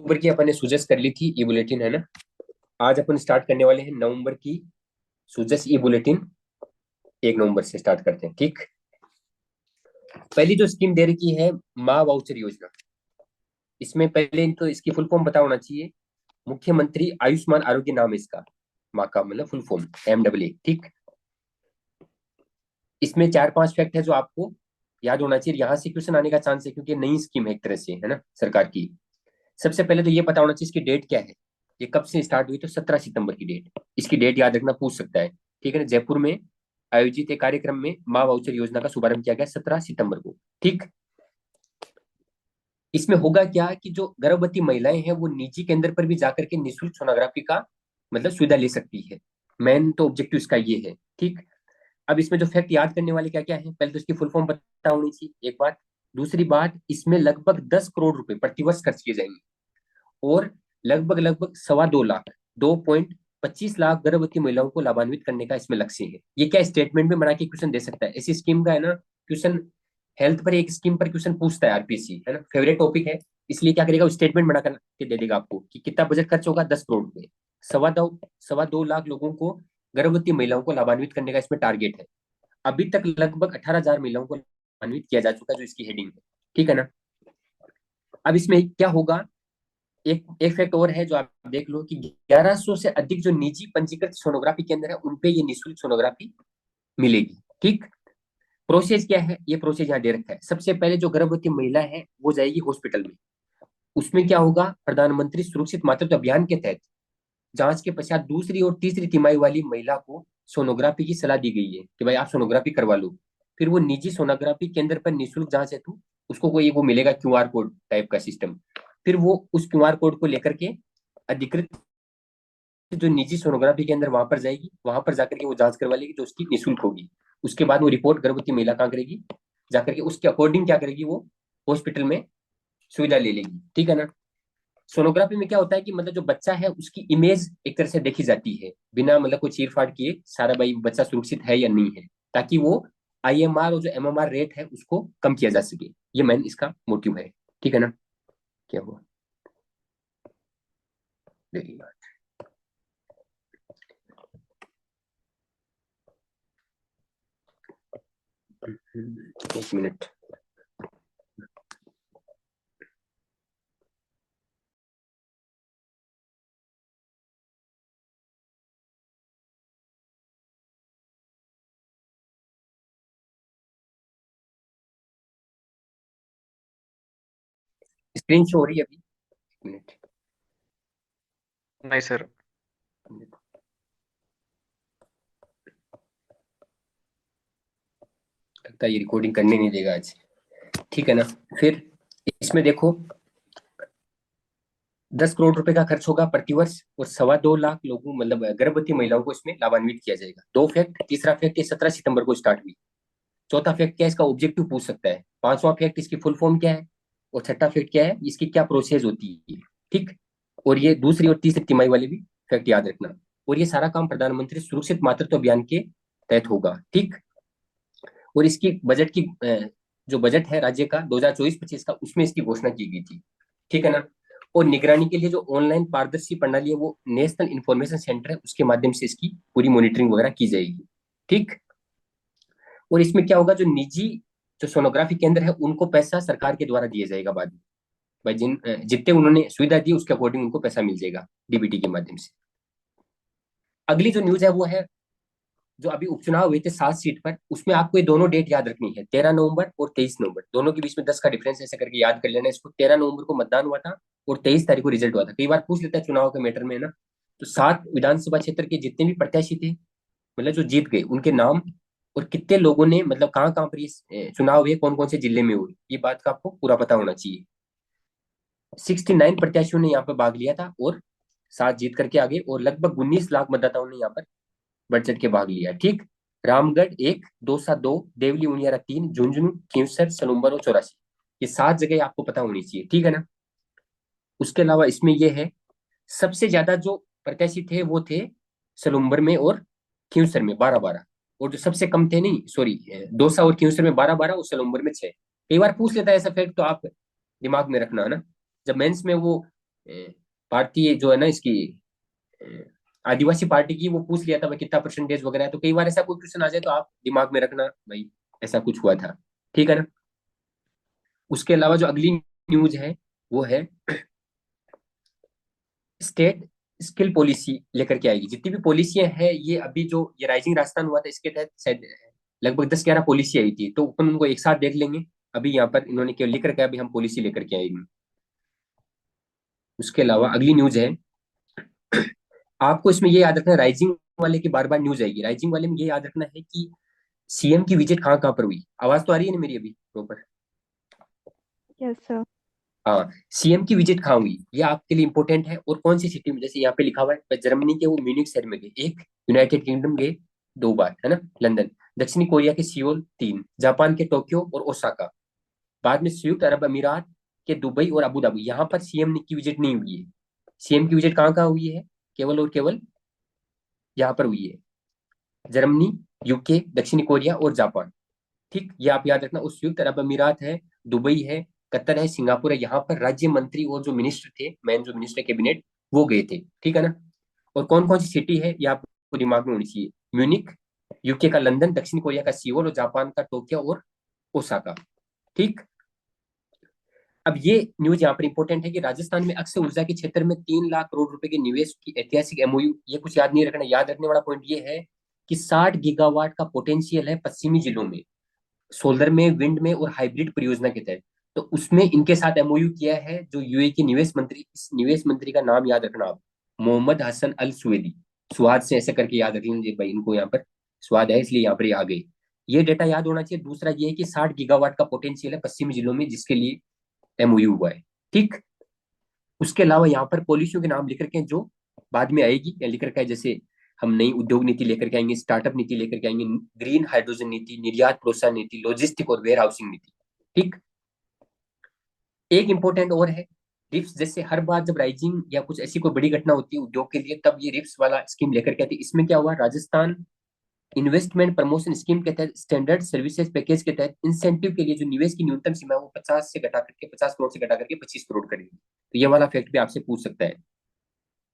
अक्टूबर की अपन ने सुजेस कर ली थी ई बुलेटिन, है ना। आज अपन स्टार्ट करने वाले हैं नवंबर की सुजेस ई बुलेटिन। 1 नवंबर से स्टार्ट करते हैं, ठीक। पहली जो स्कीम दे रखी है, माँ वाउचर योजना। इसमें पहले तो इसकी फुल फॉर्म पता होना चाहिए। मुख्यमंत्री आयुष्मान आरोग्य नाम है इसका। माँ का मतलब फुल फॉर्म MAA, ठीक। इसमें 4-5 फैक्ट है जो आपको याद होना चाहिए। यहाँ से क्वेश्चन आने का चांस है क्योंकि नई स्कीम है एक तरह से, है ना, सरकार की। सबसे पहले तो ये पता होना चाहिए इसकी डेट क्या है। ये कब से स्टार्ट हुई, तो 17 सितंबर की डेट। इसकी डेट याद रखना पूछ सकता है, ठीक है ना। जयपुर में आयोजित एक कार्यक्रम में माँ वाउचर योजना का शुभारंभ किया गया 17 सितंबर को, ठीक। इसमें होगा क्या कि जो गर्भवती महिलाएं हैं वो निजी केंद्र पर भी जाकर के निःशुल्क सोनोग्राफी का मतलब सुविधा ले सकती है। मेन तो ऑब्जेक्टिव इसका ये है, ठीक। अब इसमें जो फैक्ट याद करने वाले क्या क्या है, पहले तो इसकी फुल फॉर्म पता होनी चाहिए, एक बात। दूसरी बात, इसमें लगभग 10 करोड़ रुपए प्रतिवर्ष खर्च किए जाएंगे। और लगभग लगभग 2.25 लाख, 2.25 लाख गर्भवती महिलाओं को लाभान्वित करने का इसमें लक्ष्य है। ये क्या स्टेटमेंट में बना के क्वेश्चन दे सकता है, ऐसी स्कीम का, है ना। क्वेश्चन हेल्थ पर एक स्कीम पर क्वेश्चन पूछता है, आरपीसी, है ना, फेवरेट टॉपिक है। इसलिए क्या करेगा, स्टेटमेंट बना के दे देगा आपको कि कितना बजट खर्च होगा, 10 करोड़ रुपए। 2.25 लाख लोगों को, गर्भवती महिलाओं को लाभान्वित करने का इसमें टारगेट है। अभी तक लगभग 18,000 महिलाओं को लाभान्वित किया जा चुका है, जो इसकी हेडिंग है, ठीक है ना। अब इसमें क्या होगा, एक एक फैक्ट और है जो आप देख लो कि 1100 से अधिक जो निजी पंजीकृत सोनोग्राफी केंद्र है उनपे ये निःशुल्क सोनोग्राफी मिलेगी, ठीक। प्रोसेस क्या है, ये प्रोसेस यहाँ दे रखा है। सबसे पहले जो गर्भवती महिला है वो जाएगी हॉस्पिटल में। उसमें क्या होगा, प्रधानमंत्री सुरक्षित मातृत्व अभियान के तहत जांच के पश्चात दूसरी और तीसरी तिमाही वाली महिला को सोनोग्राफी की सलाह दी गई है कि भाई आप सोनोग्राफी करवा लो। फिर वो निजी सोनोग्राफी केंद्र पर निःशुल्क जांच हेतु उसको कोई वो मिलेगा, QR कोड टाइप का सिस्टम। फिर वो उस QR कोड को लेकर के अधिकृत जो निजी सोनोग्राफी केंद्र वहां पर जाएगी, वहां पर जाकर के वो जांच करवा लेगी जो उसकी निःशुल्क होगी। उसके बाद वो रिपोर्ट गर्भवती महिला कहाँ करेगी, जाकर के उसके अकॉर्डिंग क्या करेगी, वो हॉस्पिटल में सुविधा ले लेगी, ठीक है ना। सोनोग्राफी में क्या होता है कि मतलब जो बच्चा है उसकी इमेज एक तरह से देखी जाती है, बिना मतलब कोई चीर फाड़ किए, सारा भाई बच्चा सुरक्षित है या नहीं है, ताकि वो IMR और जो MMR रेट है उसको कम किया जा सके। ये मेन इसका मोटिव है, ठीक है ना। क्या हुआ, देखिए, 1 मिनट। स्क्रीन शो हो रही है अभी, 1 मिनट। नहीं सर। लगता है ये रिकॉर्डिंग करने नहीं देगा आज, ठीक है ना। फिर इसमें देखो, 10 करोड़ रुपए का खर्च होगा प्रतिवर्ष, और 2.25 लाख लोगों मतलब गर्भवती महिलाओं को इसमें लाभान्वित किया जाएगा। दो फैक्ट, तीसरा फैक्ट ये 17 सितंबर को स्टार्ट हुई। चौथा फैक्ट क्या है, इसका ऑब्जेक्टिव पूछ सकता है। पांचवा फैक्ट इसकी फुल फॉर्म क्या है। और छठा फैक्ट क्या है, इसकी क्या प्रोसेस होती है, ठीक। और ये दूसरी और तीसरी तिमाही वाले भी फैक्ट याद रखना। और ये सारा काम प्रधानमंत्री सुरक्षित मातृत्व अभियान के तहत होगा, ठीक। और इसकी बजट की जो बजट है राज्य का 2024-25 का, उसमें इसकी घोषणा की गई थी, ठीक है ना। और निगरानी के लिए जो ऑनलाइन पारदर्शी प्रणाली है वो नेशनल इंफॉर्मेशन सेंटर है, उसके माध्यम से इसकी पूरी मॉनिटरिंग वगैरह की जाएगी, ठीक। और इसमें क्या होगा, जो निजी जो सोनोग्राफी केंद्र है उनको पैसा सरकार के द्वारा दिया जाएगा बाद में। भाई जितने उन्होंने सुविधा दी उसके अकॉर्डिंग उनको पैसा मिल जाएगा DBT के माध्यम से। अगली जो न्यूज है वो है, जो अभी उपचुनाव हुए थे 7 सीट पर, उसमें आपको ये दोनों डेट याद रखनी है, 13 नवंबर और 23 नवंबर। दोनों के बीच में 10 का डिफरेंस, ऐसे करके याद कर लेना इसको। 13 नवंबर को मतदान हुआ था और 23 तारीख को रिजल्ट हुआ था। कई बार पूछ लेता है चुनाव के मैटर में, है ना। तो 7 विधानसभा क्षेत्र के जितने भी प्रत्याशी थे, मतलब जो जीत गए, उनके नाम और कितने लोगों ने मतलब कहाँ कहाँ पर ये चुनाव हुए, कौन कौन से जिले में हुए, ये बात का आपको पूरा पता होना चाहिए। 69 प्रत्याशियों ने यहाँ पर भाग लिया था और 7 जीत करके आगे, और लगभग 19 लाख मतदाताओं ने यहाँ पर बढ़ चढ़ के भाग लिया, ठीक। रामगढ़ 1, दौसा 2, देवली उनियारा 3, झुंझुनू, खींवसर, सलूम्बर और चौरासी, ये 7 जगह आपको पता होनी चाहिए, ठीक है ना। उसके अलावा इसमें यह है, सबसे ज्यादा जो प्रत्याशी थे वो थे सलूम्बर में और खींवसर में 12-12। और जो सबसे कम थे, नहीं सॉरी, दौसा और खींवसर में 12-12 और सलूम्बर में 6। कई बार पूछ लेता है ऐसा फैक्ट, तो आप दिमाग में रखना, है ना। जब मेंस में वो भारतीय जो है ना इसकी अ, आदिवासी पार्टी की, वो पूछ लिया था भाई कितना परसेंटेज वगैरह है। तो कई बार ऐसा कोई क्वेश्चन आ जाए तो आप दिमाग में रखना भाई ऐसा कुछ हुआ था, ठीक है ना। उसके अलावा जो अगली न्यूज है वो है स्टेट स्किल पॉलिसी लेकर के आएगी। जितनी भी पॉलिसियां हैं, ये अभी जो ये राइजिंग राजस्थान हुआ था इसके तहत शायद लगभग 10-11 पॉलिसी आई थी, तो अपन उनको एक साथ देख लेंगे। अभी यहाँ पर इन्होंने केवल लिख रखा है अभी हम पॉलिसी लेकर के आएंगे। उसके अलावा अगली न्यूज है, आपको इसमें ये याद रखना है, राइजिंग वाले की बार बार न्यूज आएगी। राइजिंग वाले में ये याद रखना है कि सीएम की विजिट कहाँ कहाँ पर हुई। आवाज तो आ रही है ना मेरी अभी प्रॉपर? Yes sir. हाँ, सीएम की विजिट कहाँ हुई ये आपके लिए इंपॉर्टेंट है, और कौन सी सिटी में। जैसे यहाँ पे लिखा हुआ है जर्मनी के वो म्यूनिक शहर में गए एक, यूनाइटेड किंगडम गए 2 बार, है ना, लंदन, दक्षिणी कोरिया के सियोल 3, जापान के टोक्यो और ओसाका, बाद में संयुक्त अरब अमीरात के दुबई और अबू धाबी। यहाँ पर सीएम की विजिट नहीं हुई है। सीएम की विजिट कहाँ कहाँ हुई है? केवल और केवल यहाँ पर हुई है, जर्मनी, यूके, दक्षिणी कोरिया और जापान। ठीक, ये आप याद रखना। उस संयुक्त अरब अमीरात है, दुबई है, कतर है, सिंगापुर है, यहाँ पर राज्य मंत्री और जो मिनिस्टर थे, मेन जो मिनिस्टर कैबिनेट, वो गए थे, ठीक है ना। और कौन कौन सी सिटी है ये आपको दिमाग में होनी चाहिए, म्यूनिक, यूके का लंदन, दक्षिण कोरिया का सियोल और जापान का टोक्यो और ओसाका। ठीक। अब ये न्यूज यहाँ पर इंपॉर्टेंट है कि राजस्थान में अक्षय ऊर्जा के क्षेत्र में 3 लाख करोड़ रुपए के निवेश की ऐतिहासिक एमओयू। ये कुछ याद नहीं रखना, याद रखने वाला पॉइंट ये है कि 60 गीगावाट का पोटेंशियल है पश्चिमी जिलों में, सोलर में, विंड में और हाइब्रिड परियोजना के तहत। तो उसमें इनके साथ एमओयू किया है जो यूए के निवेश मंत्री। इस निवेश मंत्री का नाम याद रखना आप, मोहम्मद हसन अल सुवेदी। स्वाद से ऐसे करके याद रख लीजिए भाई, इनको यहाँ पर स्वाद है इसलिए यहाँ पर ये आ गए। ये डेटा याद होना चाहिए। दूसरा ये है कि 60 गीगावाट का पोटेंशियल है पश्चिमी जिलों में, जिसके लिए एमओयू हुआ है। ठीक। उसके अलावा यहाँ पर पॉलिसियों के नाम लिख रखे हैं जो बाद में आएगी, या लिख रखा है जैसे हम नई उद्योग नीति लेकर के आएंगे, स्टार्टअप नीति लेकर के आएंगे, ग्रीन हाइड्रोजन नीति, निर्यात प्रोत्साहन नीति, लॉजिस्टिक और वेयर हाउसिंग नीति। ठीक। एक इंपॉर्टेंट और है, रिप्स। जैसे हर बार जब राइजिंग या कुछ ऐसी कोई बड़ी घटना होती है उद्योग के लिए, तब ये रिप्स वाला स्कीम लेकर के आती है। इसमें क्या हुआ, राजस्थान इन्वेस्टमेंट प्रमोशन स्कीम के तहत स्टैंडर्ड सर्विसेज पैकेज के तहत इंसेंटिव के लिए जो निवेश की न्यूनतम सीमा है वो 50 करोड़ से घटा करके 25 करोड़ करेगी। तो ये वाला फैक्ट भी आपसे पूछ सकता है।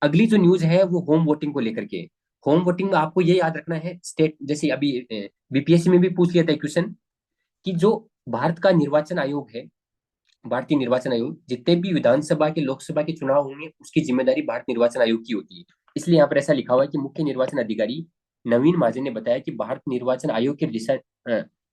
अगली जो न्यूज है वो होम वोटिंग को लेकर के। होम वोटिंग में आपको ये याद रखना है, स्टेट जैसे अभी बीपीएससी में भी पूछ लिया था क्वेश्चन, कि जो भारत का निर्वाचन आयोग है, भारतीय निर्वाचन आयोग, जितने भी विधानसभा के लोकसभा के चुनाव होंगे उसकी जिम्मेदारी भारत निर्वाचन आयोग की होती है। इसलिए यहाँ पर ऐसा लिखा हुआ है कि मुख्य निर्वाचन अधिकारी नवीन महाजन ने बताया कि भारत निर्वाचन आयोग के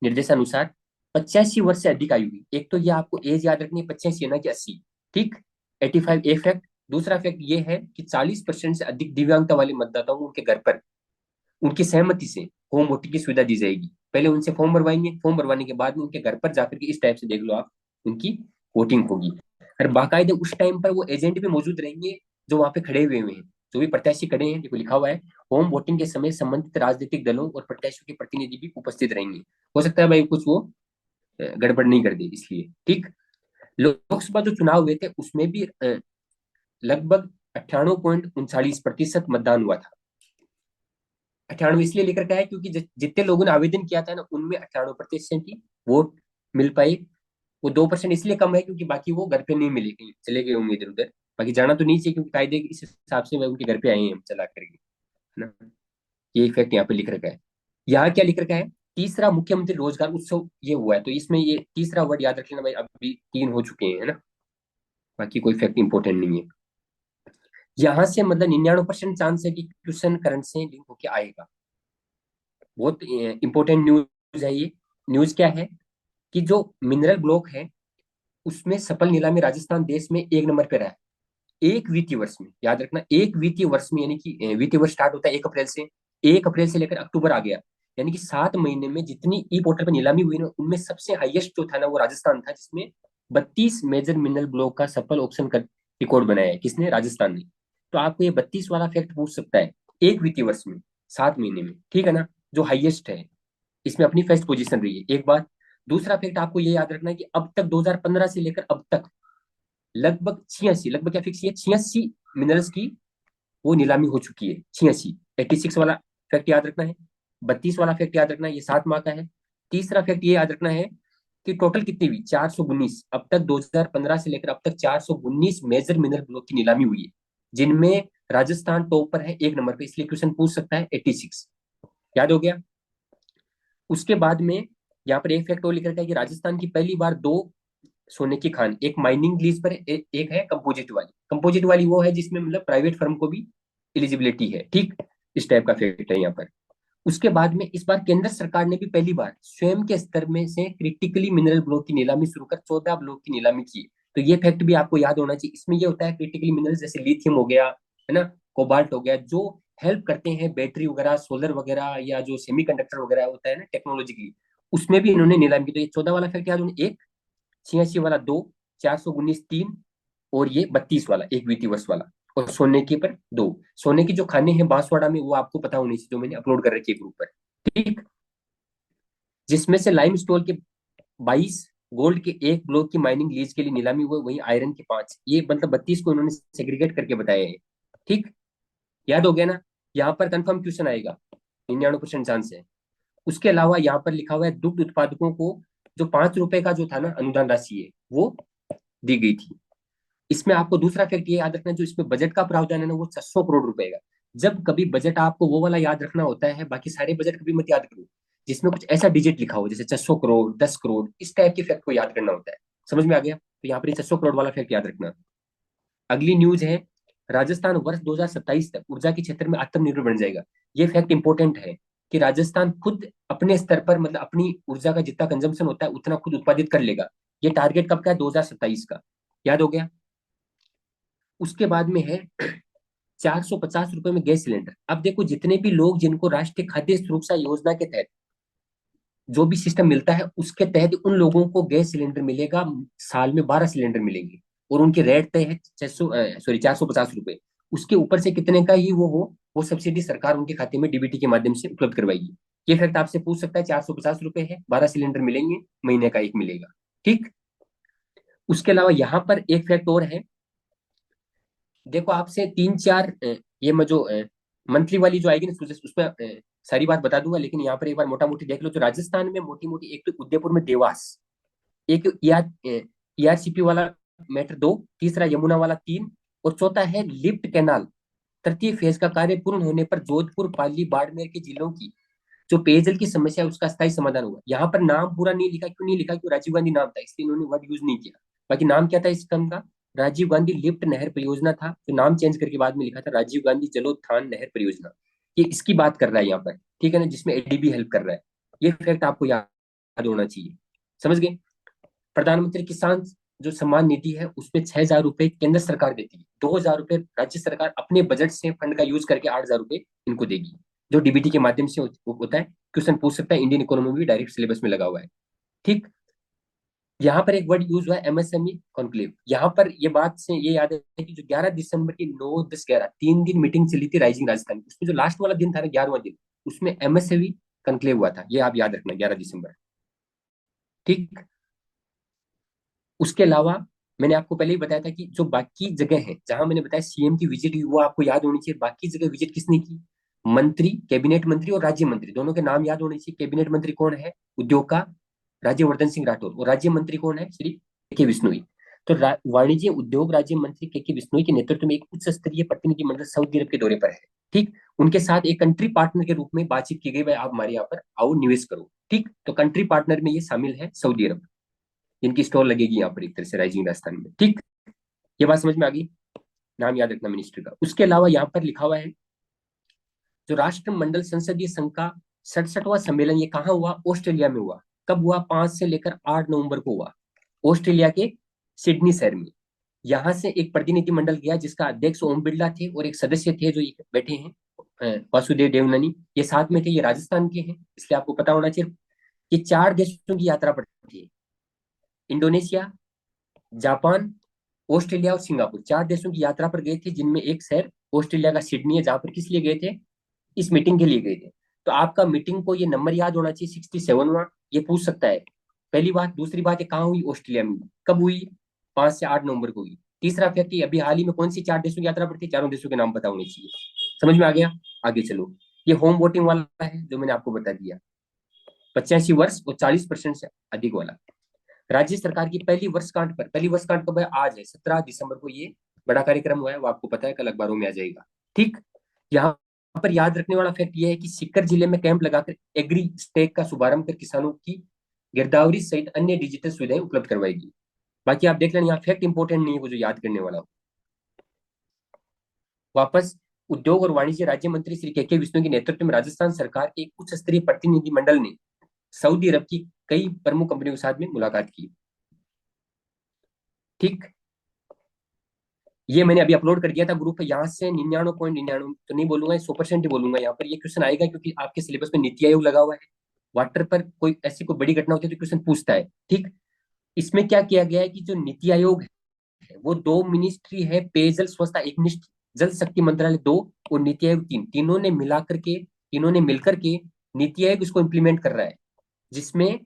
निर्देशानुसार 85 वर्ष से अधिक आयु की, एक तो ये आपको एज याद रखनी है 85 ना कि 80। ठीक। 85 ए फैक्ट। दूसरा फैक्ट ये है कि 40% से अधिक दिव्यांगता वाले मतदाताओं को उनके घर पर उनकी सहमति से होम वोटिंग की सुविधा दी जाएगी। पहले उनसे फॉर्म भरवाएंगे, फॉर्म भरवाने के बाद में उनके घर पर जाकर के इस टाइप से देख लो आप, उनकी वोटिंग होगी। और बाकायदे उस टाइम पर वो एजेंट भी मौजूद रहेंगे जो वहां पे खड़े हुए हैं, जो भी प्रत्याशी खड़े हैं, देखो लिखा हुआ है होम वोटिंग के समय संबंधित राजनीतिक दलों और प्रत्याशियों के प्रतिनिधि भी उपस्थित रहेंगे। हो सकता है भाई कुछ वो गड़बड़ नहीं कर दे इसलिए। ठीक। लोकसभा जो चुनाव हुए थे उसमें भी लगभग 98.39% मतदान हुआ था। 98 इसलिए लेकर के आया क्योंकि जितने लोगों ने आवेदन किया था ना उनमें 98% ही वोट मिल पाए। वो 2% इसलिए कम है क्योंकि बाकी वो घर पे नहीं मिले, कहीं चले गए होंगे इधर उधर। बाकी जाना तो नहीं चाहिए क्योंकि कायदे इस हिसाब से वह उनके घर पे आए हैं हम चला करके, है ना। ये इफेक्ट यहाँ पे लिख रखा है। यहाँ क्या लिख रखा है, तीसरा मुख्यमंत्री रोजगार उत्सव ये हुआ है। तो इसमें ये तीसरा वर्ड याद रख लेना भाई, अभी 3 हो चुके हैं, है ना। बाकी कोई फैक्ट इंपॉर्टेंट नहीं है। यहाँ से मतलब 99% चांस है कि क्वेश्चन करंट से लिंक होके आएगा। बहुत इंपॉर्टेंट न्यूज है ये। न्यूज क्या है कि जो मिनरल ब्लॉक है उसमें सफल नीलामी राजस्थान देश में 1 नंबर पे रहा है। एक वित्तीय वर्ष में, याद रखना, एक वित्तीय वर्ष में, यानी कि वित्तीय वर्ष स्टार्ट होता है 1 अप्रैल से, 1 अप्रैल से लेकर अक्टूबर आ गया, यानी कि 7 महीने में जितनी ई पोर्टल पर नीलामी हुई ना उनमें सबसे हाईएस्ट जो था ना वो राजस्थान था, जिसमें 32 मेजर मिनरल ब्लॉक का सफल ऑप्शन कर रिकॉर्ड बनाया है। किसने? राजस्थान ने। तो आपको ये 32 वाला फैक्ट पूछ सकता है, एक वित्तीय वर्ष में, 7 महीने में, ठीक है ना, जो हाईएस्ट है, इसमें अपनी फर्स्ट पोजीशन रही है, एक बात। दूसरा फैक्ट आपको ये याद रखना है कि अब तक 2015 से लेकर अब तक लगभग 86, लगभग क्या फिक्स है, 86 मिनरल्स की वो नीलामी हो चुकी है। 86, 86 वाला फैक्ट याद रखना है। 32 वाला फैक्ट याद रखना है, ये 7 माह का है। तीसरा फैक्ट ये याद रखना है कि टोटल कितनी हुई, 419। अब तक 2015 से लेकर अब तक 419 मेजर मिनरल ब्लॉक की नीलामी हुई है, जिनमें राजस्थान टॉप पर है, 1 नंबर पे, इसलिए क्वेश्चन पूछ सकता है 86। याद हो गया। उसके बाद में यहाँ पर एक फैक्ट और लिख रखा है कि राजस्थान की पहली बार दो सोने की खान, एक माइनिंग लीज पर एक है कंपोजिट वाली। कंपोजिट वाली वो है जिसमें मतलब प्राइवेट फर्म को भी एलिजिबिलिटी है, ठीक। इस टाइप का फैक्ट है यहाँ पर। उसके बाद में इस बार केंद्र सरकार ने भी पहली बार स्वयं के स्तर में से क्रिटिकली मिनरल ब्लॉक की नीलामी शुरू कर 14 ब्लॉक की नीलामी की। तो ये फैक्ट भी आपको याद होना चाहिए। इसमें ये होता है क्रिटिकली मिनरल जैसे लिथियम हो गया, है ना, कोबाल्ट हो गया, जो हेल्प करते हैं बैटरी वगैरह, सोलर वगैरह, या जो सेमीकंडक्टर वगैरह होता है ना टेक्नोलॉजी की, उसमें भी इन्होंने नीलामी की। तो ये 14 वाला फैक्ट याद होना, एक 86 वाला दो, 419 तीन, और ये 32 वाला एक वित्तीय वर्ष वाला, और सोने के पर दो। सोने की जो खाने हैं बांसवाड़ा में वो आपको पता होनी चाहिए, जो मैंने अपलोड कर रखी है ग्रुप पर, ठीक। जिसमें से लाइम स्टोन के 22, गोल्ड के एक ब्लॉक की माइनिंग लीज के लिए नीलामी हुई, वहीं आयरन के 5, ये मतलब 32 को उन्होंने सेग्रीगेट करके बताया है, ठीक। याद हो गया ना। यहाँ पर कंफर्म क्वेश्चन आएगा, 99% चांस है। उसके अलावा यहाँ पर लिखा हुआ है दुग्ध उत्पादकों को जो 5 रुपए का जो था ना अनुदान राशि है वो दी गई थी। इसमें आपको दूसरा फैक्ट ये याद रखना, जो इसमें बजट का प्रावधान है ना वो 600 करोड़ रुपए का। जब कभी बजट आपको वो वाला याद रखना होता है, बाकी सारे बजट कभी मत याद करो जिसमें कुछ ऐसा डिजिट लिखा हो, जैसे 600 करोड़, 10 करोड़, इस टाइप के फैक्ट को याद करना होता है। समझ में आ गया। तो यहाँ पर 600 करोड़ वाला फैक्ट याद रखना। अगली न्यूज है, राजस्थान वर्ष 2027 तक ऊर्जा के क्षेत्र में आत्मनिर्भर बन जाएगा। ये फैक्ट इंपॉर्टेंट है कि राजस्थान खुद अपने स्तर पर मतलब अपनी ऊर्जा का जितना कंजम्पशन होता है उतना खुद उत्पादित कर लेगा। ये टारगेट कब का है, 2027 का। याद हो गया। उसके बाद में है 450 रुपए में गैस सिलेंडर। अब देखो जितने भी लोग जिनको राष्ट्रीय खाद्य सुरक्षा योजना के तहत जो भी सिस्टम मिलता है उसके तहत उन लोगों को गैस सिलेंडर मिलेगा, साल में 12 सिलेंडर मिलेंगे, और उनकी रेट तय है 450 रुपए। उसके ऊपर से कितने का ही वो हो, वो सब्सिडी सरकार उनके खाते में डीबीटी के माध्यम से उपलब्ध करवाएगी। ये फैक्ट आपसे पूछ सकता है, 450 रुपए है, 12 सिलेंडर मिलेंगे, महीने का एक मिलेगा, ठीक। उसके अलावा यहाँ पर एक फैक्ट और है। देखो आपसे तीन चार ये मैं जो मंथली वाली जो आएगी ना उसमें सारी बात बता दूंगा, लेकिन यहाँ पर एक बार मोटा मोटी देख लो। तो राजस्थान में मोटी मोटी एक तो उदयपुर में देवास, एक ईआरसीपी वाला मैटर दो, तीसरा यमुना वाला तीन, और चौथा है लिफ्ट कैनाल। तृतीय फेज का कार्य पूर्ण होने पर जोधपुर, पाली, बाड़मेर के जिलों की जो पेयजल की समस्या है उसका स्थायी समाधान हुआ। यहाँ पर नाम पूरा नहीं लिखा, क्यों नहीं लिखा, क्यों राजीव गांधी नाम था इसलिए इन्होंने वर्ड यूज नहीं किया। बाकी नाम क्या था इस स्कीम का, राजीव गांधी लिफ्ट नहर परियोजना था, तो नाम चेंज करके बाद में लिखा था राजीव गांधी जलोत्थान नहर परियोजना। ये इसकी बात कर रहा है यहाँ पर, ठीक है ना, जिसमें एडीबी हेल्प कर रहा है। ये फैक्ट आपको याद होना चाहिए। समझ गए। प्रधानमंत्री किसान जो सम्मान निधि है उसमें 6,000 रुपए केंद्र सरकार देती है, 2,000 रुपए राज्य सरकार अपने बजट से फंड का यूज करके 8,000 रुपए इनको देगी, जो डीबीटी के माध्यम से होता है। क्वेश्चन पूछ सकता है, इंडियन इकोनॉमी भी डायरेक्ट सिलेबस में लगा हुआ है, ठीक। यहाँ पर एक वर्ड यूज हुआ है एमएसएमई कॉन्क्लेव। यहाँ पर ये बात से ये याद है कि जो 11 दिसंबर की 9, 10, 11 3 दिन मीटिंग चली थी राइजिंग राजस्थान की, उसमें जो लास्ट वाला दिन था ना 11वां दिन, उसमें एमएसएमई कॉन्क्लेव हुआ था। ये आप याद रखना, 11 दिसंबर, ठीक। उसके अलावा मैंने आपको पहले ही बताया था कि जो बाकी जगह है जहां मैंने बताया सीएम की विजिट हुई वो आपको याद होनी चाहिए। बाकी जगह विजिट किसने की, मंत्री, कैबिनेट मंत्री और राज्य मंत्री, दोनों के नाम याद होने चाहिए। कैबिनेट मंत्री कौन है, उद्योग का राज्यवर्धन सिंह राठौर, और राज्य मंत्री कौन है, श्री के विश्नोई। तो वाणिज्य उद्योग राज्य मंत्री के विश्नोई के नेतृत्व में एक उच्च स्तरीय प्रतिनिधिमंडल सऊदी अरब के दौरे पर है, ठीक। उनके साथ एक कंट्री पार्टनर के रूप में बातचीत की गई, भाई आप हमारे यहाँ पर आओ निवेश करो, ठीक। तो कंट्री पार्टनर में ये शामिल है सऊदी अरब, जिनकी स्टॉल लगेगी यहाँ पर एक तरह से राइजिंग राजस्थान में, ठीक। ये बात समझ में आ गई। नाम याद रखना मिनिस्टर का। उसके अलावा यहाँ पर लिखा हुआ है जो राष्ट्रमंडल संसदीय संघ का 67वां सम्मेलन, ये कहाँ हुआ, ऑस्ट्रेलिया में हुआ। कब हुआ, 5 से लेकर 8 नवंबर को हुआ, ऑस्ट्रेलिया के सिडनी शहर में। यहाँ से एक प्रतिनिधिमंडल गया जिसका अध्यक्ष ओम बिरला थे, और एक सदस्य थे जो ये बैठे हैं वासुदेव देवनानी, ये साथ में थे, ये राजस्थान के हैं, इसलिए आपको पता होना चाहिए। ये 4 देशों की यात्रा पड़ती है, इंडोनेशिया, जापान, ऑस्ट्रेलिया और सिंगापुर, 4 देशों की यात्रा पर गए थे, जिनमें एक शहर ऑस्ट्रेलिया का सिडनी है, जहां पर किस लिए गए थे, इस मीटिंग के लिए गए थे। तो आपका मीटिंग को ये नंबर याद होना चाहिए, 67वां, ये पूछ सकता है। पहली बात। दूसरी बात, ये कहाँ हुई, ऑस्ट्रेलिया में। कब हुई, 5 से 8 नवंबर को हुई। तीसरा फैक्ट, अभी हाल ही में कौन सी 4 देशों की यात्रा पर थी, चारों देशों के नाम पता होने चाहिए। समझ में आ गया। आगे चलो, ये होम वोटिंग वाला है जो मैंने आपको बता दिया, 85 वर्ष और 40% से अधिक वाला। राज्य सरकार की पहली वर्षगांठ कब है? आज है, 17 दिसंबर को ये बड़ा कार्यक्रम हुआ है, वो आपको पता है, कल अखबारों में आ जाएगा। ठीक। यहाँ पर याद रखने वाला फैक्ट ये है कि सीकर जिले में कैंप लगाकर एग्री स्टेक का शुभारंभ कर किसानों की गिरदावरी सहित अन्य डिजिटल सुविधाएं उपलब्ध करवाएगी। बाकी आप देख लेना, यहाँ फैक्ट इंपॉर्टेंट नहीं है, वो जो याद करने वाला हो। वापस, उद्योग और वाणिज्य राज्य मंत्री श्री के विष्णु के नेतृत्व में राजस्थान सरकार के एक उच्च स्तरीय प्रतिनिधिमंडल ने सऊदी अरब की कई प्रमुख कंपनियों के साथ में मुलाकात की। ठीक। ये मैंने अभी अपलोड कर दिया था ग्रुप पे, यहाँ से 99.99 तो नहीं बोलूंगा, 100% ही बोलूंगा। यहाँ पर ये क्वेश्चन आएगा क्योंकि आपके सिलेबस में नीति आयोग लगा हुआ है। वाटर पर कोई ऐसी कोई बड़ी घटना होती है तो क्वेश्चन पूछता है। ठीक। इसमें क्या किया गया है कि जो नीति आयोग है वो दो मिनिस्ट्री है, पेयजल स्वच्छता एक मिनिस्ट्री, जल शक्ति मंत्रालय दो, और नीति आयोग तीन, तीनों ने मिलकर के नीति आयोग इसको इम्प्लीमेंट कर रहा है, जिसमें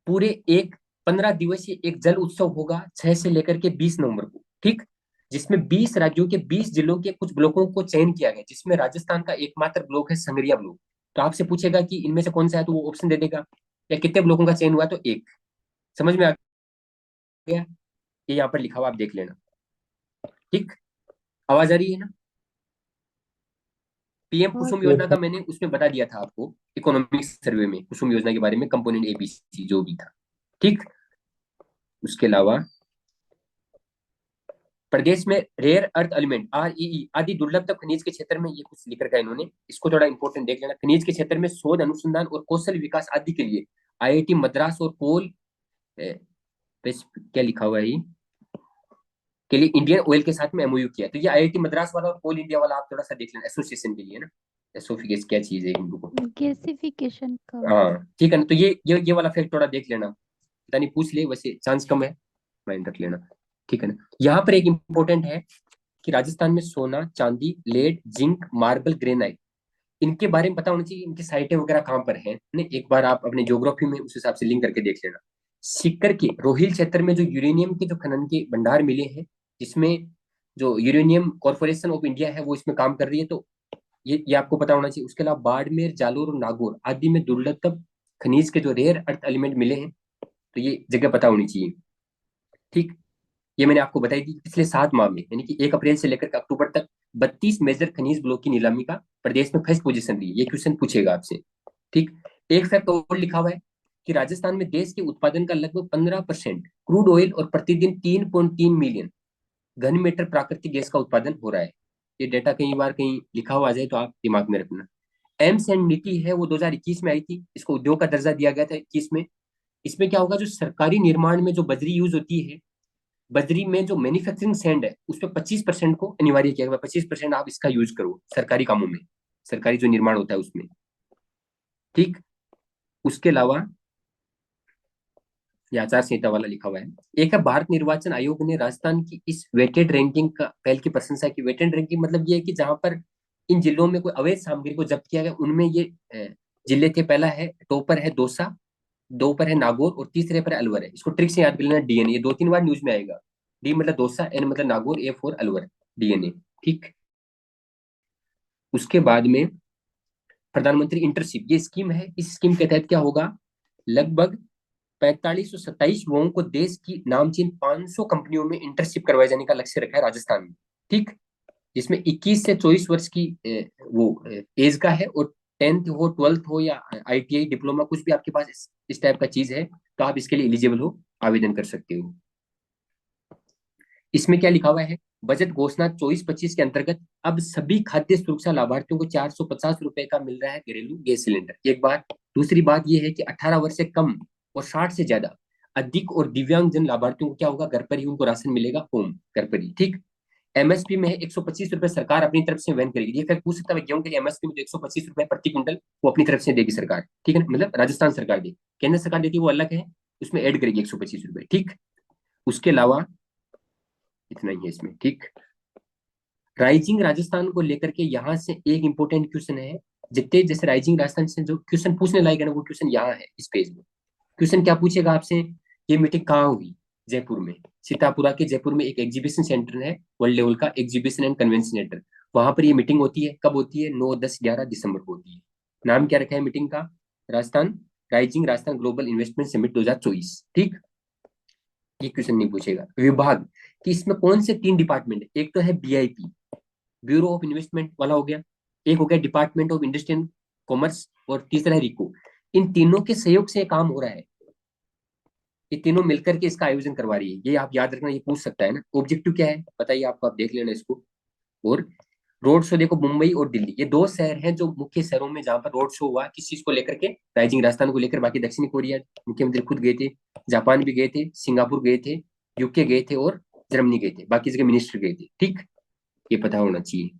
पूरे एक 15 दिवसीय एक जल उत्सव होगा 6 से लेकर के 20 नवंबर को। ठीक। जिसमें 20 राज्यों के 20 जिलों के कुछ ब्लॉकों को चयन किया गया, जिसमें राजस्थान का एकमात्र ब्लॉक है संगरिया ब्लॉक। तो आपसे पूछेगा कि इनमें से कौन सा है, तो वो ऑप्शन दे देगा, या कितने ब्लॉकों का चयन हुआ, तो एक। समझ में आ गया? ये यहाँ पर लिखा हुआ, आप देख लेना। ठीक। आवाज आ रही है ना? पीएम और कुसुम योजना का मैंने उसमें बता दिया था आपको, इकोनॉमिक सर्वे में कुसुम योजना के बारे में, कंपोनेंट एबीसी जो भी था। ठीक। उसके अलावा प्रदेश में रेयर अर्थ एलिमेंट आरईई आदि दुर्लभ तक खनिज के क्षेत्र में, ये कुछ लिख रखा है इन्होंने, इसको थोड़ा इंपॉर्टेंट देख लेना। खनिज के क्षेत्र में शोध अनुसंधान और कौशल विकास आदि के लिए आईआईटी मद्रास और कोल क्या लिखा हुआ है के लिए इंडियन ऑयल के साथ में एमओयू किया। तो ये आईआईटी मद्रास वाला और कोल इंडिया वाला आप थोड़ा सा देख लेना, एसोसिएशन के लिए ना। एसोफिगेस क्या चीज है इन लोगों को? गैसिफिकेशन का हाँ ठीक है ना, तो ये वाला फैक्ट थोड़ा देख लेना, पता नहीं पूछ ले, वैसे चांस कम है, माइंड रख लेना। ठीक है ना। यहाँ पर एक इंपॉर्टेंट है कि राजस्थान में सोना, चांदी, लेड, जिंक, मार्बल, ग्रेनाइट, इनके बारे में पता होना चाहिए, इनकी साइटें वगैरह कहाँ पर हैं। ने एक बार आप अपने ज्योग्राफी में उस हिसाब से लिंक करके देख लेना। सीकर के रोहिल क्षेत्र में जो यूरेनियम के जो खनन के भंडार मिले हैं, जिसमें जो यूरेनियम कॉर्पोरेशन ऑफ इंडिया है वो इसमें काम कर रही है, तो ये आपको पता होना चाहिए। उसके अलावा बाड़मेर, जालोर और नागौर आदि में दुर्लभ खनिज के जो रेयर अर्थ एलिमेंट मिले हैं, तो ये जगह पता होनी चाहिए। ठीक। ये मैंने आपको बताई थी, पिछले 7 माह में, यानी कि 1 अप्रैल से लेकर के अक्टूबर तक 32 मेजर खनिज ब्लॉक की नीलामी का प्रदेश में फर्स्ट पोजीशन रही। ये क्वेश्चन पूछेगा आपसे। ठीक। एक फैक्ट और लिखा हुआ है कि राजस्थान में देश के उत्पादन का लगभग 15% क्रूड ऑयल और प्रतिदिन 3.3 मिलियन घन मीटर प्राकृतिक गैस का उत्पादन हो रहा है। ये डेटा कई बार कहीं लिखा हुआ आ जाए तो आप दिमाग में रखना। एम्स एंड नीति है वो 2021 में आई थी, इसको उद्योग का दर्जा दिया गया था 21 में। इसमें क्या होगा, जो सरकारी निर्माण में जो बजरी यूज होती है, बजरी में जो मैन्युफैक्चरिंग सैंड है, उस पर 25% को अनिवार्य किया गया, 25% आप इसका यूज करो सरकारी कामों में, सरकारी जो निर्माण होता है उसमें। ठीक। उसके अलावा ये आचार संहिता वाला लिखा हुआ है। एक है, भारत निर्वाचन आयोग ने राजस्थान की इस वेटेड रैंकिंग का पहल की प्रशंसा की। वेटेड रैंकिंग मतलब ये है कि जहां पर इन जिलों में कोई अवैध सामग्री को जब्त किया गया, उनमें ये जिले थे। पहला है, टॉपर है दौसा, दो पर है नागौर, और तीसरे पर है अलवर है। इसको ट्रिक से याद कर लेना, डीएनए, ये 2-3 बार न्यूज में आएगा। डी मतलब दौसा, एन मतलब Nagaur, A for Alwar, DNA. ठीक। उसके बाद में प्रधानमंत्री इंटर्नशिप, ये स्कीम है। इस स्कीम के तहत क्या होगा, लगभग 4527 युवाओं को देश की नामचीन 500 कंपनियों में इंटर्नशिप करवाए जाने का लक्ष्य रखा है राजस्थान में। ठीक। जिसमें 21 से 24 वर्ष की वो एज का है, और 10th हो, 12th हो, या आईटीआई डिप्लोमा, कुछ भी आपके पास इस टाइप का चीज है, तो आप इसके लिए एलिजिबल हो, आवेदन कर सकते हो। इसमें क्या लिखा हुआ है, बजट घोषणा 24-25 के अंतर्गत अब सभी खाद्य सुरक्षा लाभार्थियों को 450 रुपए का मिल रहा है घरेलू गैस सिलेंडर। एक बात। दूसरी बात यह है कि 18 वर्ष से कम और 60 से ज्यादा अधिक और दिव्यांग जन लाभार्थियों को क्या होगा, घर पर ही उनको राशन मिलेगा, होम, घर पर ही। ठीक। एमएसपी में है 125 रुपए सरकार अपनी तरफ से वहन करेगी। ये फिर पूछ सकता है गेहूं के लिए एमएसपी में 125 रुपए प्रति क्विंटल वो अपनी तरफ से देगी सरकार। ठीक है, मतलब राजस्थान सरकार देगी, केंद्र सरकार देती है वो अलग है, उसमें ऐड करेगी 125 रुपए। ठीक। उसके अलावा इतना ही है इसमें। ठीक। राइजिंग राजस्थान को लेकर के यहाँ से एक इंपॉर्टेंट क्वेश्चन है। जितने जैसे राइजिंग राजस्थान से जो क्वेश्चन पूछने लायक है ना, वो क्वेश्चन यहाँ है इस पेज में। क्वेश्चन क्या पूछेगा आपसे, ये मीटिंग कहाँ हुई? जयपुर में, सीतापुरा के जयपुर में एक एग्जीबिशन सेंटर है, वर्ल्ड लेवल का एग्जीबिशन एंड कन्वेंशन सेंटर। वहां पर ये मीटिंग होती है। कब होती है? 9, 10, 11 दिसंबर को होती है। नाम क्या रखा है मीटिंग का? Rajasthan rising Rajasthan global investment summit 2024। ठीक। ये क्वेश्चन नहीं पूछेगा। विभाग कि इसमें कौन से 3 डिपार्टमेंट है। एक तो है बीआईपी, ब्यूरो ऑफ इन्वेस्टमेंट वाला हो गया, एक हो गया department of industry and commerce, और तीसरा है रिको। इन तीनों के सहयोग से ये काम हो रहा है। ये तीनों मिलकर के इसका आयोजन करवा रही है। ये आप याद रखना, ये पूछ सकता है ना। ऑब्जेक्टिव क्या है बताइए आपको, आप देख लेना इसको। और रोड शो देखो, मुंबई और दिल्ली ये दो शहर हैं जो मुख्य शहरों में जहां पर रोड शो हुआ किस चीज को लेकर के, राइजिंग राजस्थान को लेकर। बाकी दक्षिण कोरिया मुख्यमंत्री खुद गए थे, जापान भी गए थे, सिंगापुर गए थे, यूके गए थे और जर्मनी गए थे, बाकी जगह मिनिस्टर गए थे। ठीक, ये पता होना चाहिए।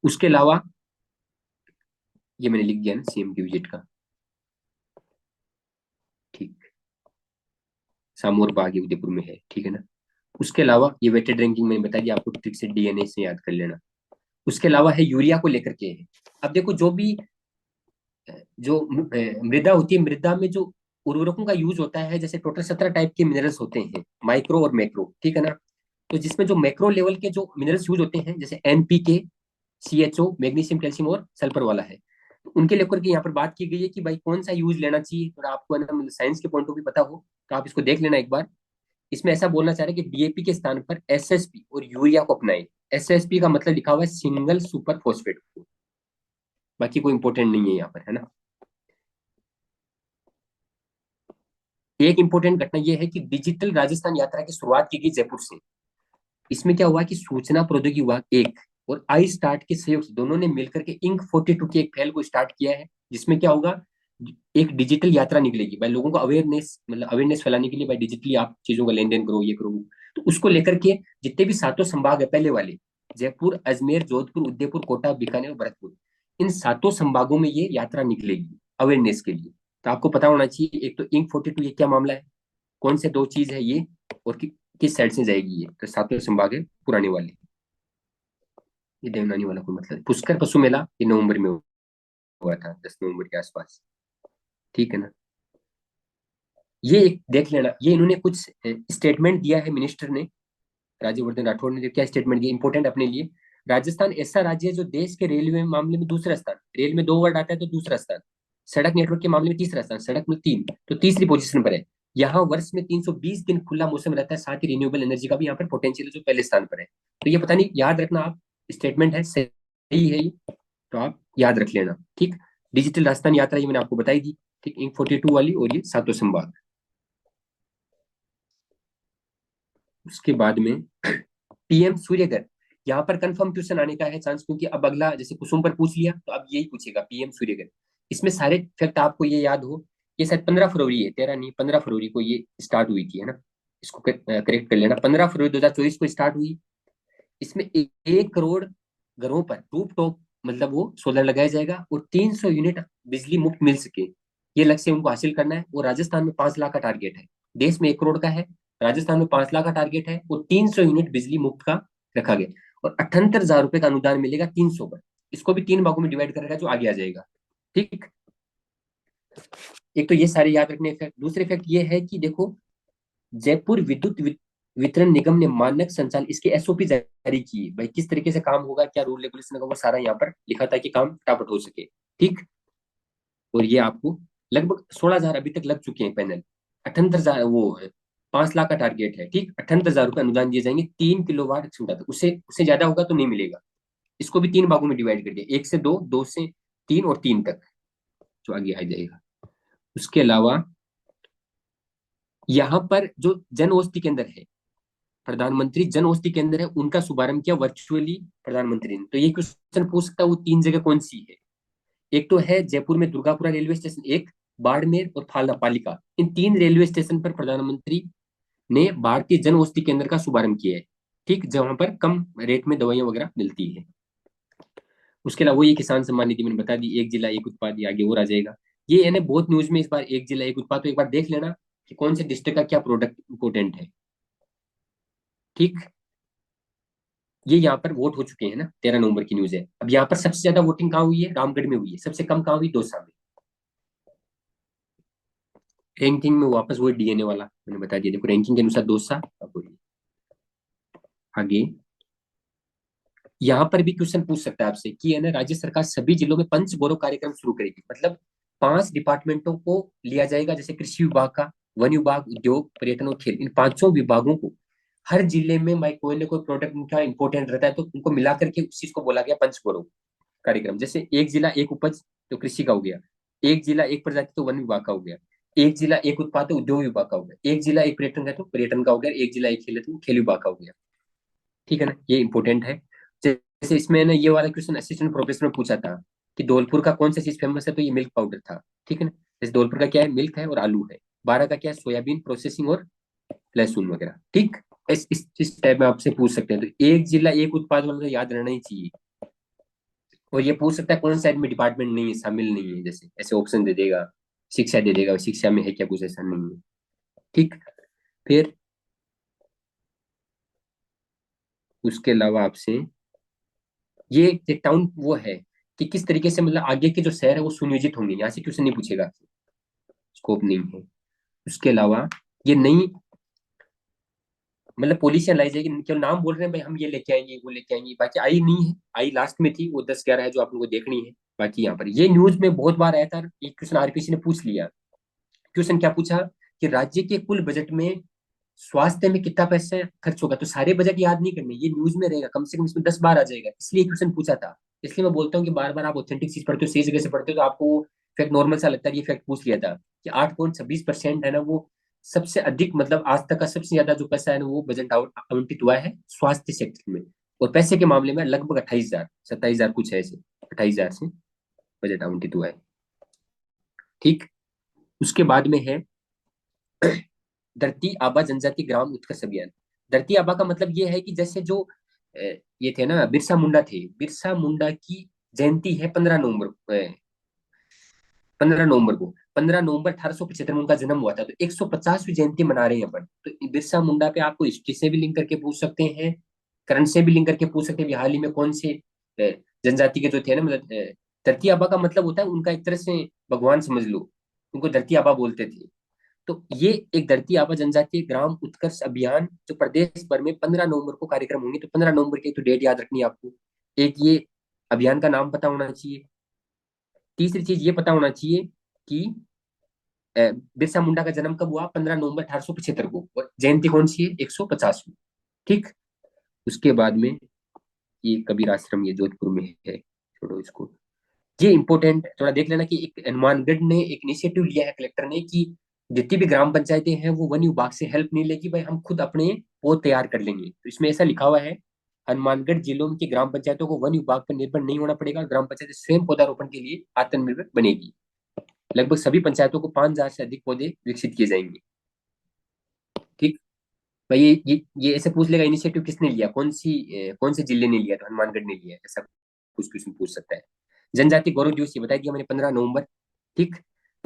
उसके अलावा ये मैंने लिख दिया ना सीएम की विजिट का। ठीक, सामोर बाग ये उदयपुर में है, ठीक है ना। उसके अलावा ये वेटेड रैंकिंग मैंने बता दिया आपको, ट्रिक से डीएनए से याद कर लेना। उसके अलावा है यूरिया को लेकर के है। अब देखो जो भी मृदा होती है, मृदा में जो उर्वरकों का यूज होता है, जैसे टोटल 17 टाइप के मिनरल्स होते हैं, माइक्रो और मैक्रो, ठीक है ना। तो जिसमें जो मैक्रो लेवल के जो मिनरल्स यूज होते हैं, जैसे एनपीके, सीएचओ, मैग्नीशियम, कैल्शियम और सल्फर वाला है, तो उनके लेकर के यहाँ पर बात की गई है कि भाई कौन सा यूज लेना चाहिए। थोड़ा आपको है ना, मतलब साइंस के पॉइंट ऑफ व्यू पता हो तो आप इसको देख लेना एक बार। इसमें ऐसा बोलना चाह रहे हैं कि डीएपी के स्थान पर एसएसपी और यूरिया को अपनाएं। एसएसपी का मतलब लिखा हुआ है सिंगल सुपर फॉस्फेट, बाकी कोई इंपॉर्टेंट नहीं है यहाँ पर, है ना। एक इंपॉर्टेंट घटना यह है कि डिजिटल राजस्थान यात्रा की शुरुआत की गई जयपुर से। इसमें क्या हुआ कि सूचना प्रौद्योगिकी विभाग एक और आई स्टार्ट के सहयोग से दोनों ने मिलकर के इंक 42 की एक पहल को स्टार्ट किया है, जिसमें क्या होगा, एक डिजिटल यात्रा निकलेगी भाई, लोगों को अवेयरनेस, मतलब अवेयरनेस फैलाने के लिए भाई, डिजिटली आप चीजों का लेन देन करो, ये करो। तो उसको लेकर के जितने भी सातों संभाग है पहले वाले, जयपुर, अजमेर, जोधपुर, उदयपुर, कोटा, बीकानेर और भरतपुर, इन सातों संभागों में ये यात्रा निकलेगी अवेयरनेस के लिए। तो आपको पता होना चाहिए, एक तो इंक 42 ये क्या मामला है, कौन से दो चीज है ये, और किस साइड से जाएगी ये। तो सातवें संभाग है पुराने वाले। ये देवनानी वाला कोई मतलब, पुष्कर पशु मेला ये नवंबर में हुआ था, 10 नवंबर के आसपास, ठीक है ना। ये एक देख लेना, ये इन्होंने कुछ स्टेटमेंट दिया है मिनिस्टर ने, राज्यवर्धन राठौड़ ने क्या स्टेटमेंट दिया इंपॉर्टेंट अपने लिए। राजस्थान ऐसा राज्य है जो देश के रेलवे मामले में दूसरा स्थान, रेल में 2 वर्ड आता है तो दूसरा स्थान, सड़क नेटवर्क के मामले में तीसरा स्थान, सड़क में 3 तो तीसरी पोजीशन पर है। यहाँ वर्ष में 320 दिन खुला मौसम रहता है, साथ ही रिन्यूएबल एनर्जी का भी यहाँ पर पोटेंशियल है जो पहले स्थान पर है। तो ये पता नहीं, याद रखना आप, स्टेटमेंट है सही है ये, तो आप याद रख लेना। ठीक, डिजिटल राजस्थान यात्रा ये मैंने आपको बताई दी। ठीक, इंक 42 वाली और ये सातों संभाग। उसके बाद में पीएम सूर्यघर, यहाँ पर कंफर्म क्वेश्चन आने का है चांस, क्योंकि अब अगला जैसे कुसुम पर पूछ लिया तो अब यही पूछेगा पीएम सूर्यघर। इसमें सारे फैक्ट आपको ये याद हो। ये शायद 15 फरवरी है, 13 नहीं, 15 फरवरी को ये स्टार्ट हुई थी, है ना। इसको करेक्ट कर लेना, 15 फरवरी 2024 को स्टार्ट हुई। इसमें 1 करोड़ घरों पर रूफ टॉप मतलब वो सोलर लगाया जाएगा और 300 यूनिट बिजली मुफ्त मिल सके, ये लक्ष्य उनको हासिल करना है। और राजस्थान में 5 लाख का टारगेट है, देश में 1 करोड़ का है, राजस्थान में 5 लाख का टारगेट है और 300 यूनिट बिजली मुफ्त का रखा गया। और 78,000 रुपए का अनुदान मिलेगा 300 पर। इसको भी 3 भागों में डिवाइड करेगा जो आगे आ जाएगा। ठीक, एक तो ये सारे याद रखने फैक्ट। दूसरे फैक्ट ये है कि देखो, जयपुर विद्युत वितरण निगम ने मानक संचालन इसके एसओपी जारी की है भाई, किस तरीके से काम होगा, क्या रूल रेगुलेशन होगा, वो सारा यहाँ पर लिखा था कि काम फटाफट हो सके। ठीक, और ये आपको लगभग 16,000 अभी तक लग चुके हैं पैनल। 78,000 वो 5 लाख का टारगेट है। ठीक, 78,000 रुपये अनुदान दिए जाएंगे 3 किलोवाट क्षमता तक, उससे उससे ज्यादा होगा तो नहीं मिलेगा। इसको भी 3 भागों में डिवाइड कर दिया, 1 से 2, 2 से 3 और 3 तक, जो आगे आ जाएगा। उसके अलावा यहाँ पर जो जन औषधि केंद्र है, प्रधानमंत्री जन औषधि केंद्र है, उनका शुभारंभ किया वर्चुअली प्रधानमंत्री ने। तो ये क्वेश्चन पूछ सकता है वो 3 जगह कौन सी है। एक तो है जयपुर में दुर्गापुरा रेलवे स्टेशन, एक बाड़मेर और फालना पालिका, इन 3 रेलवे स्टेशन पर प्रधानमंत्री ने भारतीय जन औषधि केंद्र का शुभारंभ किया है। ठीक, जहां पर कम रेट में दवाइयां वगैरह मिलती है। उसके अलावा ये किसान सम्मान निधि मैंने बता दी, एक जिला एक उत्पाद, ये आगे और आ जाएगा। ये है ना बहुत न्यूज में इस बार, एक जिला एक उत्पाद, तो एक बार देख लेना कि कौन से डिस्ट्रिक्ट का क्या प्रोडक्ट इंपोर्टेंट है। ठीक, ये यहाँ पर वोट हो चुके हैं ना, 13 नवंबर की न्यूज है। अब यहाँ पर सबसे ज्यादा वोटिंग कहाँ हुई है, रामगढ़ में हुई है, सबसे कम कहाँ हुई, दौसा में। रैंकिंग में वापस वही डीएनए वाला मैंने बता दिया, देखो रैंकिंग के अनुसार दौसा। अब वही आगे यहाँ पर भी क्वेश्चन पूछ सकता है आपसे कि है ना, राज्य सरकार सभी जिलों में पंच गौरव कार्यक्रम शुरू करेगी, मतलब 5 डिपार्टमेंटों को लिया जाएगा, जैसे कृषि विभाग का वन विभाग, उद्योग, पर्यटन और खेल, इन पांचों विभागों को हर जिले में भाई कोई ना कोई प्रोडक्ट उनका इंपॉर्टेंट रहता है, तो उनको मिला करके उस चीज को बोला गया पंचगौरव कार्यक्रम। जैसे एक जिला एक उपज तो कृषि का हो गया, एक जिला एक प्रजाति तो वन विभाग का हो गया, एक जिला एक उत्पाद तो उद्योग विभाग का हो गया, एक जिला एक पर्यटन है तो पर्यटन का हो गया, एक जिला एक खेल है तो खेल विभाग का हो गया। ठीक है ना, ये इंपॉर्टेंट है। जैसे इसमें ना ये वाला क्वेश्चन असिस्टेंट प्रोफेसर में पूछा था कि धौलपुर का कौन सा चीज फेमस है, तो ये मिल्क पाउडर था। ठीक है ना, जैसे धौलपुर का क्या है, मिल्क है और आलू है। 12 का क्या है, सोयाबीन प्रोसेसिंग और लहसुन वगैरह। ठीक, इस टाइप में आपसे पूछ सकते हैं। तो एक जिला एक उत्पाद वाला तो याद रहना ही चाहिए। और ये पूछ सकता है कौन सा इनमें डिपार्टमेंट नहीं है, शामिल नहीं है, जैसे ऐसे ऑप्शन दे देगा। शिक्षा दे देगा, शिक्षा में है क्या, कुछ ऐसा नहीं है। ठीक, फिर उसके अलावा आपसे ये टाउन वो है कि किस तरीके से मतलब आगे के जो शहर है वो सुनियोजित होंगे, यहाँ से क्वेश्चन नहीं पूछेगा, स्कोप नहीं है। उसके अलावा ये नई मतलब पॉलिसियां लाई जाएगी, केवल नाम बोल रहे हैं भाई हम ये लेके आएंगे वो लेके आएंगे, बाकी आई नहीं है। आई लास्ट में थी, वो 10-11 है जो आप लोगों को देखनी है। बाकी यहाँ पर ये न्यूज में बहुत बार आया था, एक क्वेश्चन आरपीसी ने पूछ लिया। क्वेश्चन क्या पूछा कि राज्य के कुल बजट में स्वास्थ्य में कितना पैसा खर्च होगा, तो सारे बजट याद नहीं करने, ये न्यूज में रहेगा, कम से कम इसमें 10 बार आ जाएगा, इसलिए क्वेश्चन पूछा था। इसलिए मैं बोलता हूँ कि बार बार आप ऑथेंटिक चीज पढ़ते हो, सही जगह से पढ़ते हो, तो आपको फैक्ट नॉर्मल सा लगता है। ये फैक्ट पूछ लिया था कि 8.26% है ना वो सबसे अधिक, मतलब आज तक का सबसे ज्यादा जो पैसा है ना वो बजट आवंटित हुआ है स्वास्थ्य सेक्टर में। और पैसे के मामले में लगभग 28,000 27,000 कुछ है ऐसे, 28,000 से बजट आवंटित हुआ है। ठीक, उसके बाद में है धरती आबा जनजाति ग्राम उत्कर्ष अभियान। धरती आबा का मतलब ये है कि जैसे जो ये थे ना बिरसा मुंडा थे, बिरसा मुंडा की जयंती है 15 नवंबर को। 15 नवंबर 1875 में उनका जन्म हुआ था, तो 150वीं जयंती मना रहे हैं अपन। तो बिरसा मुंडा पे आपको हिस्ट्री से भी लिंक करके पूछ सकते हैं, करंट से भी लिंक करके पूछ सकते हैं कि हाल ही में कौन से जनजाति के जो थे ना, मतलब धरती आबा का मतलब होता है उनका एक तरह से भगवान समझ लो, उनको धरती आबा बोलते थे। तो ये एक धरती आबा जनजातीय ग्राम उत्कर्ष अभियान जो प्रदेश भर में 15 नवंबर को कार्यक्रम होंगे, तो 15 नवंबर की तो डेट याद रखनी है आपको। एक ये अभियान का नाम पता होना चाहिए। तीसरी चीज ये पता होना चाहिए कि बिरसा मुंडा का जन्म कब हुआ, 15 नवंबर 1875 को, और जयंती कौन सी है, 150वीं। ठीक, उसके बाद में ये कबीर आश्रम ये जोधपुर में है, छोड़ो इसको। ये इंपॉर्टेंट थोड़ा देख लेना कि एक हनुमानगढ़ ने एक इनिशिएटिव लिया है कलेक्टर ने कि जितनी भी ग्राम पंचायतें हैं वो वन विभाग से हेल्प नहीं लेगी, भाई हम खुद अपने पौध तैयार कर लेंगे। तो इसमें ऐसा लिखा हुआ है, हनुमानगढ़ जिलों की ग्राम पंचायतों को वन विभाग पर निर्भर नहीं होना पड़ेगा, ग्राम पंचायत स्वयं पौधारोपण के लिए आत्मनिर्भर बनेगी। लगभग सभी पंचायतों को 5,000 से अधिक पौधे विकसित किए जाएंगे। ठीक, भाई ये ऐसे पूछ लेगा इनिशिएटिव किसने लिया, कौन से जिले ने लिया, तो हनुमानगढ़ ने लिया, ऐसा कुछ क्वेश्चन पूछ सकता है। जनजाति गौरव दिवस ये बता दिया मैंने, 15 नवंबर। ठीक,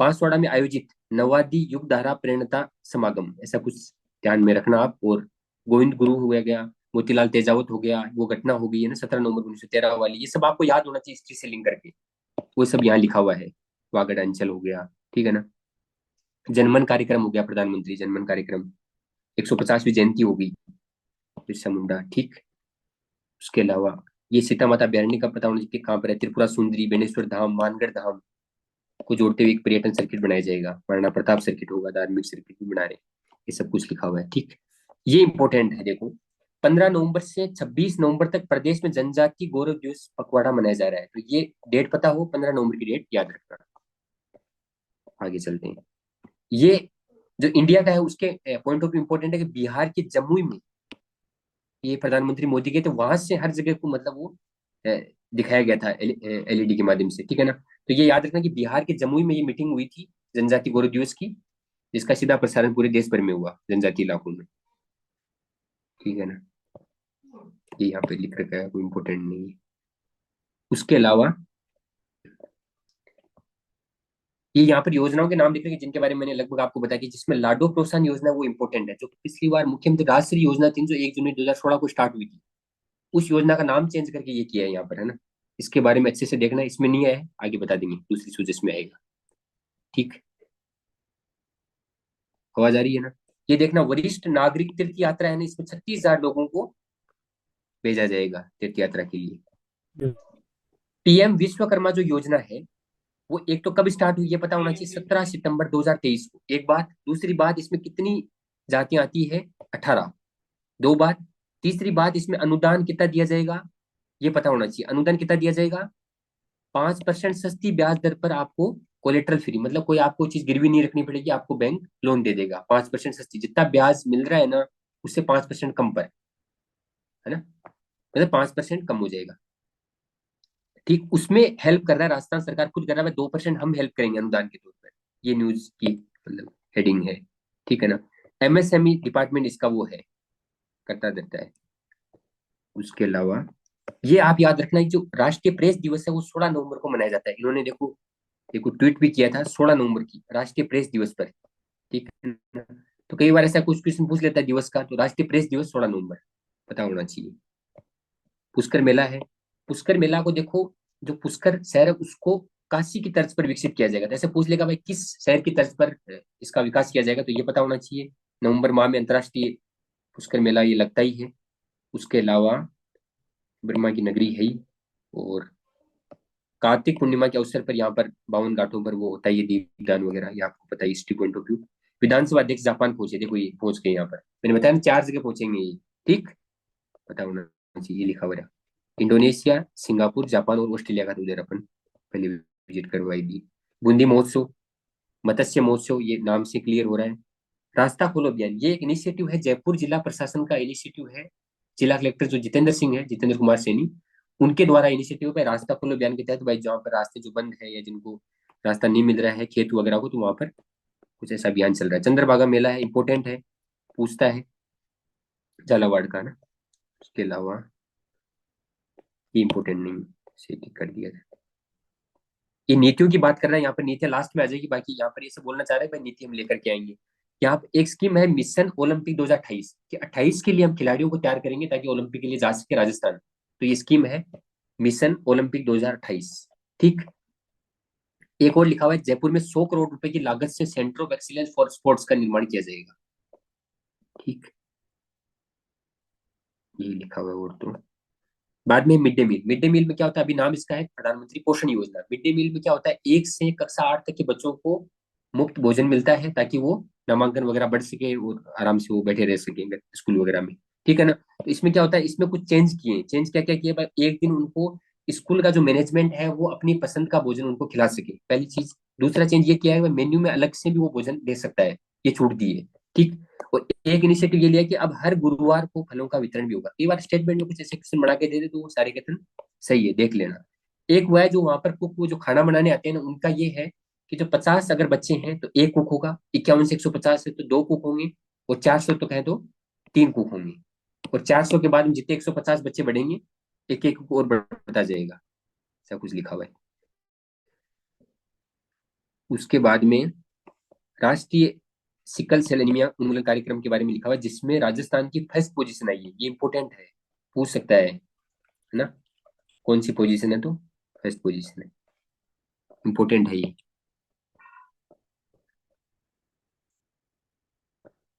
बांसवाड़ा में आयोजित नवादी युग धारा प्रेरणता समागम, ऐसा कुछ ध्यान में रखना आप। और गोविंद गुरु हो गया, मोतीलाल तेजावत हो गया, वो घटना हो गई है ना 17 नवंबर 1913 वाली, ये सब आपको याद होना चाहिए हिस्ट्री से लिंक करके, वो सब यहाँ लिखा हुआ है। वागड़ अंचल हो गया, ठीक है ना। जनमन कार्यक्रम हो गया, प्रधानमंत्री जनमन कार्यक्रम, 150वीं जयंती होगी बिरसा मुंडा। ठीक, उसके अलावा ये सीता माता अभ्यारण्य का पता होना चाहिए कहाँ पर है, त्रिपुरा सुंदरी, बेनेश्वर धाम, मानगढ़ धाम को जोड़ते हुए एक पर्यटन सर्किट बनाया जाएगा, महाराणा प्रताप सर्किट होगा, धार्मिक सर्किट भी बना रहे, ये सब कुछ लिखा हुआ है। ठीक, ये इंपॉर्टेंट है देखो, 15 नवंबर से 26 नवंबर तक प्रदेश में जनजाति गौरव दिवस पखवाड़ा मनाया जा रहा है, तो ये डेट पता हो, 15 नवंबर की डेट याद रखना। आगे चलते हैं। ये जो इंडिया का है उसके पॉइंट ऑफ व्यू इंपॉर्टेंट है कि बिहार के जमुई में ये प्रधानमंत्री मोदी के, तो वहां से हर जगह को मतलब वो अ, दिखाया गया था एलईडी के माध्यम से। ठीक है ना, तो ये याद रखना कि बिहार के जमुई में ये मीटिंग हुई थी जनजाति गौरव दिवस की, जिसका सीधा प्रसारण पूरे देश भर में हुआ जनजाति इलाकों में। ठीक है ना, ये यहाँ पे लिख रखा है, कोई इंपॉर्टेंट नहीं है। उसके अलावा ये यहाँ पर योजनाओं के नाम लिख रहे हैं जिनके बारे में मैंने लगभग आपको बताया, कि जिसमें लाडो प्रोत्साहन योजना वो इंपॉर्टेंट है, जो पिछली बार मुख्यमंत्री राष्ट्रीय योजना थी जो 1 जनवरी 2016 को स्टार्ट हुई थी, उस योजना का नाम चेंज करके ये किया है यहाँ पर, है ना। इसके बारे में अच्छे से देखना, इसमें नहीं आया है आगे बता देंगे, दूसरी सूची में आएगा। ठीक, आवाज आ रही है ना। ये देखना, वरिष्ठ नागरिक तीर्थ यात्रा है ना, इसमें 36,000 लोगों को भेजा जाएगा तीर्थ यात्रा के लिए। पीएम विश्वकर्मा जो योजना है वो एक तो कब स्टार्ट हुई ये पता होना चाहिए, 17 सितंबर 2023 को, एक बात। दूसरी बात, इसमें कितनी जातियां आती है, 18, दो बात। तीसरी बात, इसमें अनुदान कितना दिया जाएगा ये पता होना चाहिए। अनुदान कितना दिया जाएगा, 5% सस्ती ब्याज दर पर आपको, कोलेट्रल फ्री, मतलब कोई आपको चीज गिरवी नहीं रखनी पड़ेगी, आपको बैंक लोन दे देगा 5% सस्ती, जितना ब्याज मिल रहा है ना उससे 5% कम पर, है ना, मतलब 5% कम हो जाएगा। ठीक, उसमें हेल्प कर रहा है राजस्थान सरकार, खुद कर रहा है, 2% हम हेल्प करेंगे अनुदान के तौर पर। ये न्यूज की मतलब हेडिंग है, ठीक है ना। एमएसएमई डिपार्टमेंट इसका वो है, करता देता है। उसके अलावा ये आप याद रखना कि जो राष्ट्रीय प्रेस दिवस है वो 16 नवंबर को मनाया जाता है। इन्होंने देखो देखो ट्वीट भी किया था 16 नवंबर की राष्ट्रीय प्रेस दिवस पर, ठीक है ना? तो कई बार ऐसा कुछ क्वेश्चन पूछ लेता है दिवस का, तो राष्ट्रीय प्रेस दिवस 16 नवंबर पता होना चाहिए। पुष्कर मेला है, पुष्कर मेला को देखो, जो पुष्कर शहर है उसको काशी की तर्ज पर विकसित किया जाएगा। तो ऐसे पूछ लेगा भाई किस शहर की तर्ज पर इसका विकास किया जाएगा, तो ये पता होना चाहिए। नवंबर माह में अंतर्राष्ट्रीय पुष्कर मेला ये लगता ही है। उसके अलावा ब्रह्मा की नगरी है ही, और कार्तिक पूर्णिमा के अवसर पर यहाँ पर 52 घाटों पर वो होता है ये दीपदान वगैरह, ये आपको पता है हिस्ट्री पॉइंट ऑफ व्यू। विधानसभा अध्यक्ष जापान पहुंचे, देखो ये पहुंच गए यहाँ पर, मैंने बताया ना 4 जगह पहुंचेंगे ये, ठीक, पता होना चाहिए, ये लिखा हुआ है। इंडोनेशिया, सिंगापुर, जापान और ऑस्ट्रेलिया का तो उधर अपन पहले विजिट करवाई दी। बूंदी महोत्सव, मत्स्य महोत्सव, ये नाम से क्लियर हो रहा है। रास्ता खोलो अभियान, ये एक इनिशिएटिव है, जयपुर जिला प्रशासन का इनिशिएटिव है। जिला कलेक्टर जो जितेंद्र सिंह है, जितेंद्र कुमार सैनी, उनके द्वारा इनिशिएटिव है। रास्ता खोलो अभियान के तहत भाई जहाँ पर रास्ते जो बंद है या जिनको रास्ता नहीं मिल रहा है खेत वगैरह को, तो वहां पर कुछ ऐसा अभियान चल रहा है। चंद्रभागा मेला है, इंपॉर्टेंट है, पूछता है, झालावाड़ का ना। उसके अलावा ये इंपॉर्टेंट नहीं, से टिक कर दिया जाए। ये नीतियों की बात कर रहे हैं, यहाँ पर नीतियां लास्ट में आ जाएगी, बाकी यहाँ पर ये सब बोलना चाह रहे हैं भाई नीति हम लेकर के आएंगे। यहाँ पे एक स्कीम है मिशन ओलंपिक 2028 कि 28 के लिए हम खिलाड़ियों को तैयार करेंगे ताकि ओलंपिक के लिए जा सके राजस्थान। तो ये स्कीम है मिशन ओलंपिक 2028, ठीक। एक और लिखा हुआ है जयपुर में 100 करोड़ रुपए की लागत से centre of excellence for sports का निर्माण किया जाएगा, ठीक, ये लिखा हुआ है। और तो बाद में midday meal, midday meal में क्या होता है, अभी नाम इसका है प्रधानमंत्री पोषण योजना। मिड डे मील में क्या होता है, 1 से कक्षा 8 तक के बच्चों को मुफ्त भोजन मिलता है ताकि वो नामांकन वगैरह बढ़ सके और आराम से वो बैठे रह सके स्कूल वगैरह में, ठीक है ना। तो इसमें क्या होता है, इसमें कुछ चेंज किए, चेंज क्या क्या किए भाई, एक दिन उनको स्कूल का जो मैनेजमेंट है वो अपनी पसंद का भोजन उनको खिला सके, पहली चीज। दूसरा चेंज ये किया है मेन्यू में अलग से भी वो भोजन दे सकता है, ये छूट दी है, ठीक। और एक इनिशिएटिव ये लिया कि अब हर गुरुवार को फलों का वितरण भी होगा। कई बार स्टेट बैंक में कुछ ऐसे क्वेश्चन बना के दे दे तो वो सारे क्वेश्चन सही है, देख लेना। एक वो है जो वहां पर कुक, वो जो खाना बनाने आते हैं ना, उनका ये है कि जो 50 अगर बच्चे हैं तो एक कुक होगा, 51 से 150 है तो 2 कुक होंगे, और 400 तो कहें तो 3 कुक होंगे। और 400 के बाद में जितने 150 बच्चे बढ़ेंगे एक एक और बढ़ता जाएगा, ऐसा कुछ लिखा हुआ है। उसके बाद में राष्ट्रीय सिकल सेल एनीमिया उन्मूलन कार्यक्रम के बारे में लिखा हुआ है जिसमें राजस्थान की फर्स्ट पोजीशन आई है, ये इंपॉर्टेंट है, पूछ सकता है ना, कौन सी पोजीशन है, तो फर्स्ट पोजीशन है, इंपॉर्टेंट है ये।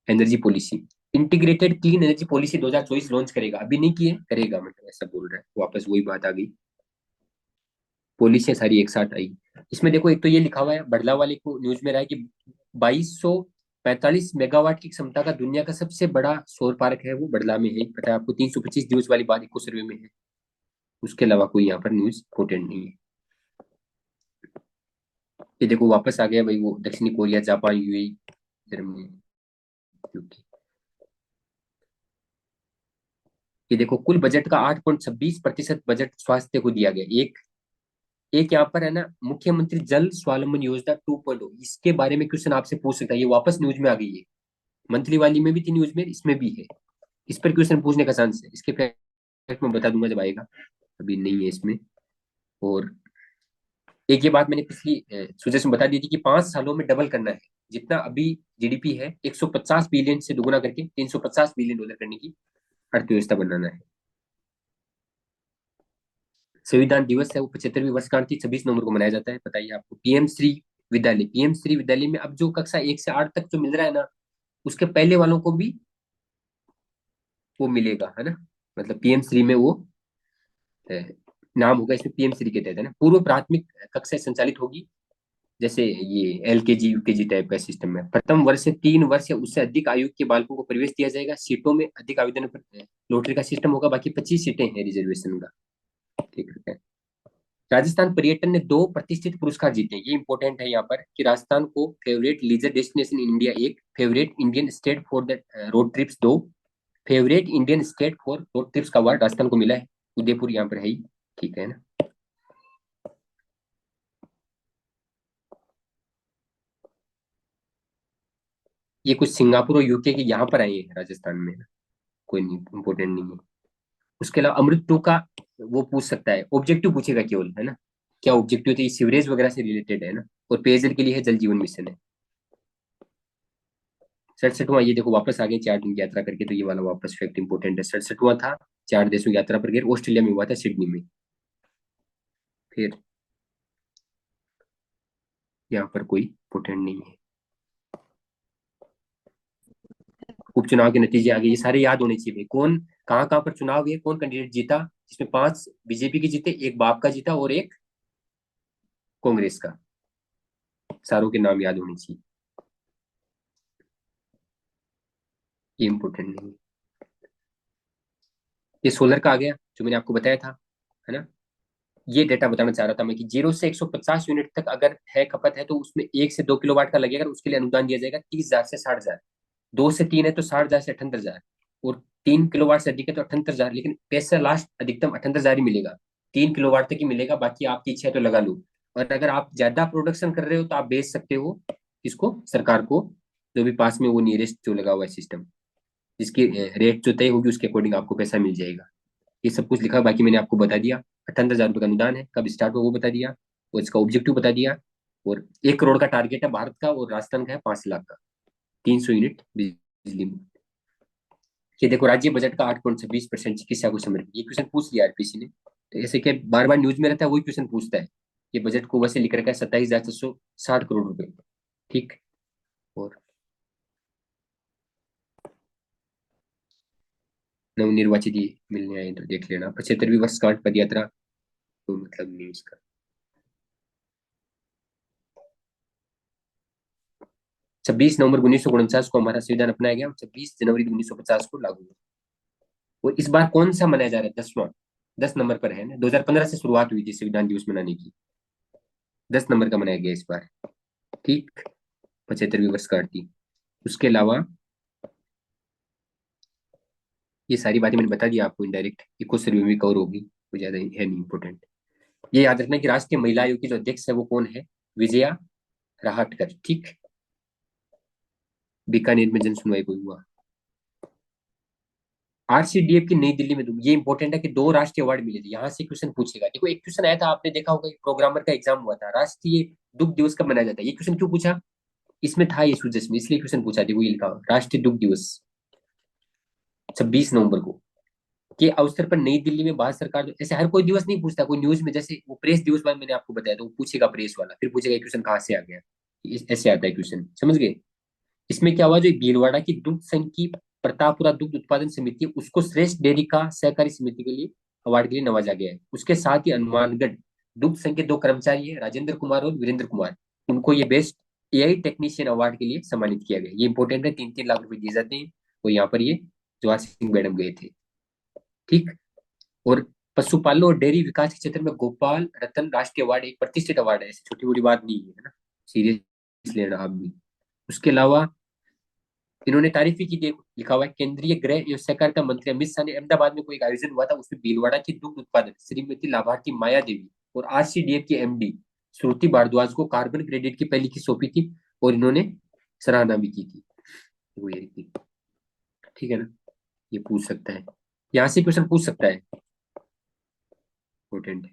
Energy policy, integrated clean energy policy 2024 launch करेगा, अभी नहीं किए, करेगा, मतलब ऐसा बोल रहा है, वापस वही बात आ गई, पॉलिसियां सारी एक साथ आई। इसमें देखो एक तो ये लिखा हुआ है बड़ला वाले को न्यूज में रहा है कि 2245 मेगावाट की क्षमता का दुनिया का सबसे बड़ा सौर पार्क है वो बड़ला में है, पता है आपको। 325 दिवस वाली बात इको सर्वे में है। उसके अलावा कोई यहाँ पर न्यूज इंपोर्टेंट नहीं है। ये देखो वापस आ गया भाई वो दक्षिणी Korea, Japan, UAE, Germany, UK. ये देखो कुल बजट का 8.26% बजट स्वास्थ्य को दिया गया। एक एक यहाँ पर है ना, मुख्यमंत्री जल स्वावलंबन योजना 2.0, इसके बारे में क्वेश्चन आपसे पूछ सकता है, ये वापस न्यूज में आ गई है। मंथली वाली में भी थी न्यूज में, इसमें भी है, इस पर क्वेश्चन पूछने का चांस है। इसके फैक्ट मैं बता दूंगा जब आएगा, अभी नहीं है इसमें। और एक ये बात मैंने पिछली सुजेशन बता दी थी कि 5 सालों में डबल करना है, जितना अभी जीडीपी है 150 बिलियन से दोगुना करके $350 बिलियन करने की अर्थव्यवस्था बनाना है। संविधान दिवस है वो 75वीं वर्षगांठ थी, 26 नवंबर को मनाया जाता है, बताइए आपको। पीएम श्री विद्यालय, पीएम श्री विद्यालय में अब जो कक्षा 1 से 8 तक जो मिल रहा है ना, उसके पहले वालों को भी वो मिलेगा, है ना, मतलब पीएम श्री में वो नाम होगा, इसमें पीएम श्री के तहत, है ना। पूर्व प्राथमिक कक्षा संचालित होगी जैसे ये LKG UKG टाइप का सिस्टम है। प्रथम वर्ष से 3 वर्ष या उससे अधिक आयु के बालकों को प्रवेश दिया जाएगा। सीटों में अधिक आवेदन पर लॉटरी का सिस्टम होगा। बाकी 25 सीटें हैं रिजर्वेशन का। ठीक है। राजस्थान पर्यटन ने 2 प्रतिष्ठित पुरस्कार जीते हैं। ये इंपॉर्टेंट है यहाँ पर कि राजस्थान को favourite leisure destination in India 1, favourite Indian state for the road trips 2, favourite Indian state for road trips का अवार्ड राजस्थान को मिला है। उदयपुर यहाँ पर है ही। ठीक है ना। ये कुछ सिंगापुर और यूके के यहाँ पर आए हैं राजस्थान में। कोई नहीं, इंपॉर्टेंट नहीं है। उसके अलावा अमृत 2 का वो पूछ सकता है, ऑब्जेक्टिव पूछेगा केवल, है ना। क्या ऑब्जेक्टिव थे, सीवरेज वगैरह से रिलेटेड है ना। और पेयजल के लिए है जल जीवन मिशन है। 67वां, ये देखो वापस आ गए 4 दिन की यात्रा करके, तो ये वाला वापस फैक्ट इंपॉर्टेंट है। 67वां था, 4 देशों की यात्रा पर गए। ऑस्ट्रेलिया में हुआ था, सिडनी में। फिर यहाँ पर कोई इंपॉर्टेंट नहीं है। उपचुनाव के नतीजे आ गए, ये सारे याद होने चाहिए भाई। कौन कहाँ कहाँ पर चुनाव हुए, कौन कैंडिडेट जीता, जिसमें 5 बीजेपी के जीते, एक बाप का जीता और एक कांग्रेस का। सारों के नाम याद होने चाहिए। ये इंपॉर्टेंट नहीं है। ये सोलर का आ गया, जो मैंने आपको बताया था, है ना। ये डेटा बताना चाह रहा था मैं कि 0 से 150 यूनिट तक अगर है खपत है, तो उसमें 1 से 2 किलोवाट का लगेगा। उसके लिए अनुदान दिया जाएगा 30,000 से 60,000। 2 से 3 है तो 60,000 से 78,000। और 3 किलोवाट से अधिक है तो 78,000। लेकिन पैसा लास्ट अधिकतम 78,000 ही मिलेगा। 3 किलोवाट तक ही मिलेगा, बाकी आपकी इच्छा है तो लगा लो। और अगर आप ज्यादा प्रोडक्शन कर रहे हो तो आप बेच सकते हो इसको सरकार को, जो भी पास में वो नियरेस्ट जो लगा हुआ है सिस्टम, जिसकी रेट जो तय होगी उसके अकॉर्डिंग आपको पैसा मिल जाएगा। ये सब कुछ लिखा है, बाकी मैंने आपको बता दिया। 78,000 रुपये का अनुदान है, कब स्टार्ट हो वो बता दिया, और इसका ऑब्जेक्टिव बता दिया। और 1 करोड़ का टारगेट है भारत का, और राजस्थान का है 5 लाख का। 300 यूनिट बिजली में। ये देखो, राज्य बजट का 8.26% चिकित्सा को समर्पित। ये क्वेश्चन पूछ लिया आरपीसी ने, तो ऐसे क्या बार बार न्यूज में रहता है, वही क्वेश्चन पूछता है। ये बजट को वैसे लिख रखा है 27,460 करोड़ रुपए। ठीक। और नवनिर्वाचित ये मिलने आए तो देख लेना। 75वीं वर्षगांठ पद यात्रा, तो मतलब नहीं इसका। 26 नवंबर 1949 को हमारा संविधान अपनाया गया, और 26 जनवरी 1950 को लागू हुआ। और इस बार कौन सा मनाया जा रहा है, 10वां। 10 नंबर पर है ना। 2015 से शुरुआत हुई थी संविधान दिवस मनाने की। 10 नंबर का मनाया गया इस बार। ठीक। 75वीं वर्षगांठ थी। उसके अलावा ये सारी बातें मैंने बता दी आपको इनडायरेक्ट। इको सर्वे में कवर होगी, कोई ज्यादा है नहीं इंपॉर्टेंट। ये याद रखना कि राष्ट्रीय महिला आयोग की जो अध्यक्ष है वो कौन है, विजया राहटकर। ठीक। बीकानेर में जन सुनवाई को हुआ। RCDF की नई दिल्ली में ये इंपॉर्टेंट है कि 2 राष्ट्रीय अवार्ड मिले थे। यहाँ से क्वेश्चन पूछेगा। देखो, एक क्वेश्चन आया था, आपने देखा होगा, प्रोग्रामर का एग्जाम हुआ था, राष्ट्रीय दुग्ध दिवस कब मनाया जाता है। ये क्वेश्चन क्यों पूछा, इसमें था ये सूजस में, इसलिए क्वेश्चन पूछा। देखो ये लिखा राष्ट्रीय दुग्ध दिवस 26 नवंबर को के अवसर पर नई दिल्ली में भारत सरकार। ऐसे हर कोई दिवस नहीं पूछता, कोई न्यूज में, जैसे वो प्रेस दिवस वाला मैंने आपको बताया, तो वो पूछेगा प्रेस वाला, फिर पूछेगा क्वेश्चन कहाँ से आ गया। ऐसे आता है क्वेश्चन, समझ गए। इसमें क्या हुआ, जो भीलवाड़ा की दुग्ध संघ की प्रतापपुरा दुग्ध उत्पादन समिति है, उसको श्रेष्ठ डेयरी का सहकारी समिति के लिए अवार्ड के लिए नवाजा गया है। उसके साथ ही हनुमानगढ़ दुग्ध संघ के 2 कर्मचारी है, राजेंद्र कुमार और वीरेंद्र कुमार, उनको ये बेस्ट AI टेक्नीशियन अवार्ड के लिए सम्मानित किया गया। ये इंपॉर्टेंट है, 3-3 लाख रुपए दिए जाते हैं। और यहाँ पर ये जवाहर सिंह मैडम गए थे। ठीक। और पशुपालन और डेयरी विकास के क्षेत्र में गोपाल रतन राष्ट्रीय अवार्ड एक प्रतिष्ठित अवार्ड है, ऐसी छोटी बड़ी बात नहीं है ना। सीरियस लेना आप भी। उसके अलावा इन्होंने तारीफ भी की थी। लिखा हुआ है, केंद्रीय गृह एवं सहकारिता मंत्री अमित शाह ने अहमदाबाद में कोई एक आयोजन हुआ था, उसमें भीलवाड़ा की दुग्ध उत्पादक श्रीमती लाभार्थी माया देवी और RCDF की MD श्रुति भारद्वाज को कार्बन क्रेडिट की पहली किस्त सौंपी थी, और इन्होंने सराहना भी की थी। वो ये थी। ठीक है ना। ये पूछ सकता है, यहाँ से क्वेश्चन पूछ सकता है, इंपॉर्टेंट है।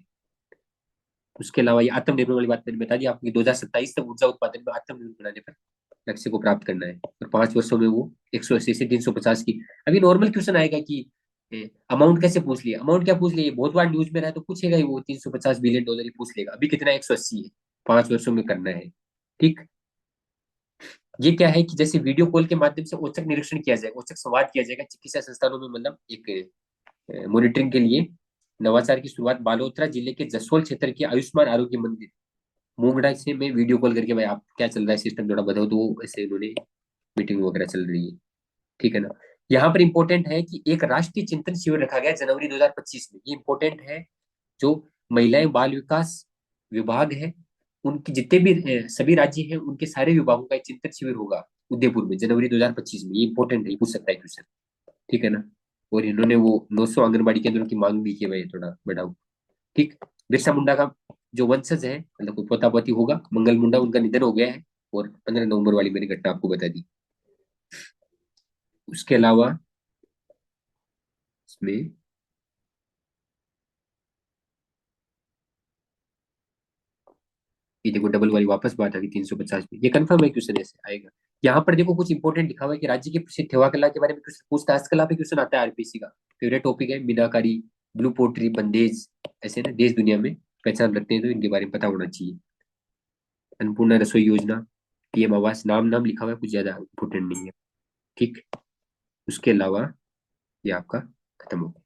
उसके अलावा ये आत्मनिर्भर वाली बात मैंने बता दी आपको, 2027 तक ऊर्जा उत्पादन में आत्मनिर्भर बनाने पर लक्ष्य को प्राप्त करना है, और 5 वर्षों में वो 180 से 350 की। अभी नॉर्मल क्वेश्चन आएगा कि अमाउंट कैसे पूछ लिया, अमाउंट क्या पूछ लिया, ये बहुत बार न्यूज में रहा है, तो पूछेगा ही वो, $350 बिलियन ही पूछ लेगा। अभी कितना है, 180 है, 5 वर्षों में करना है। ठीक। ये क्या है कि जैसे वीडियो कॉल के माध्यम से औचक निरीक्षण किया जाएगा, औचक संवाद किया जाएगा चिकित्सा संस्थानों में, मतलब एक मॉनिटरिंग के लिए। नवाचार की शुरुआत बालोतरा जिले के जसोल क्षेत्र के आयुष्मान आरोग्य मंदिर मोंगडा से मैं वीडियो कॉल करके भाई आप क्या चल रहा है सिस्टम थोड़ा बताओ, तो वो ऐसे उन्होंने मीटिंग वगैरह चल रही है। ठीक है ना। यहाँ पर इंपॉर्टेंट है कि एक राष्ट्रीय चिंतन शिविर रखा गया जनवरी 2025 में, ये इंपॉर्टेंट है। जो महिलाएं बाल विकास विभाग है, उनकी जितने भी सभी राज्य हैं उनके सारे विभागों का एक चिंतन शिविर होगा उदयपुर में जनवरी 2025 में। ये इंपॉर्टेंट है, ये पूछ सकता है क्वेश्चन। ठीक है ना। और इन्होंने वो 900 आंगनबाड़ी केंद्रों की मांग भी की, भाई थोड़ा बढ़ाओ। ठीक। बिरसा मुंडा का जो वंशज है, मतलब कोई पोता पोती होगा, मंगल मुंडा, उनका निधन हो गया है। और 15 नवंबर वाली मैंने घटना आपको बता दी। उसके अलावा इसमें ये देखो डबल वाली वापस बात आ गई 350 में, ये कंफर्म है, क्वेश्चन ऐसे आएगा। यहाँ पर देखो कुछ इंपॉर्टेंट लिखा हुआ है कि राज्य के प्रसिद्ध थेवा कला के बारे में क्वेश्चन पूछता है। हस्तकला पे क्वेश्चन आता है आरपीसी का। फेवरेट टॉपिक है मीनाकारी, ब्लू पोट्री, बंदेज, ऐसे ना देश दुनिया में पहचान रखते हैं, तो इनके बारे में पता होना चाहिए। अन्नपूर्णा रसोई योजना, पीएम आवास, नाम नाम लिखा हुआ है, कुछ ज्यादा इंपॉर्टेंट नहीं है। ठीक। उसके अलावा ये आपका खत्म हो गया।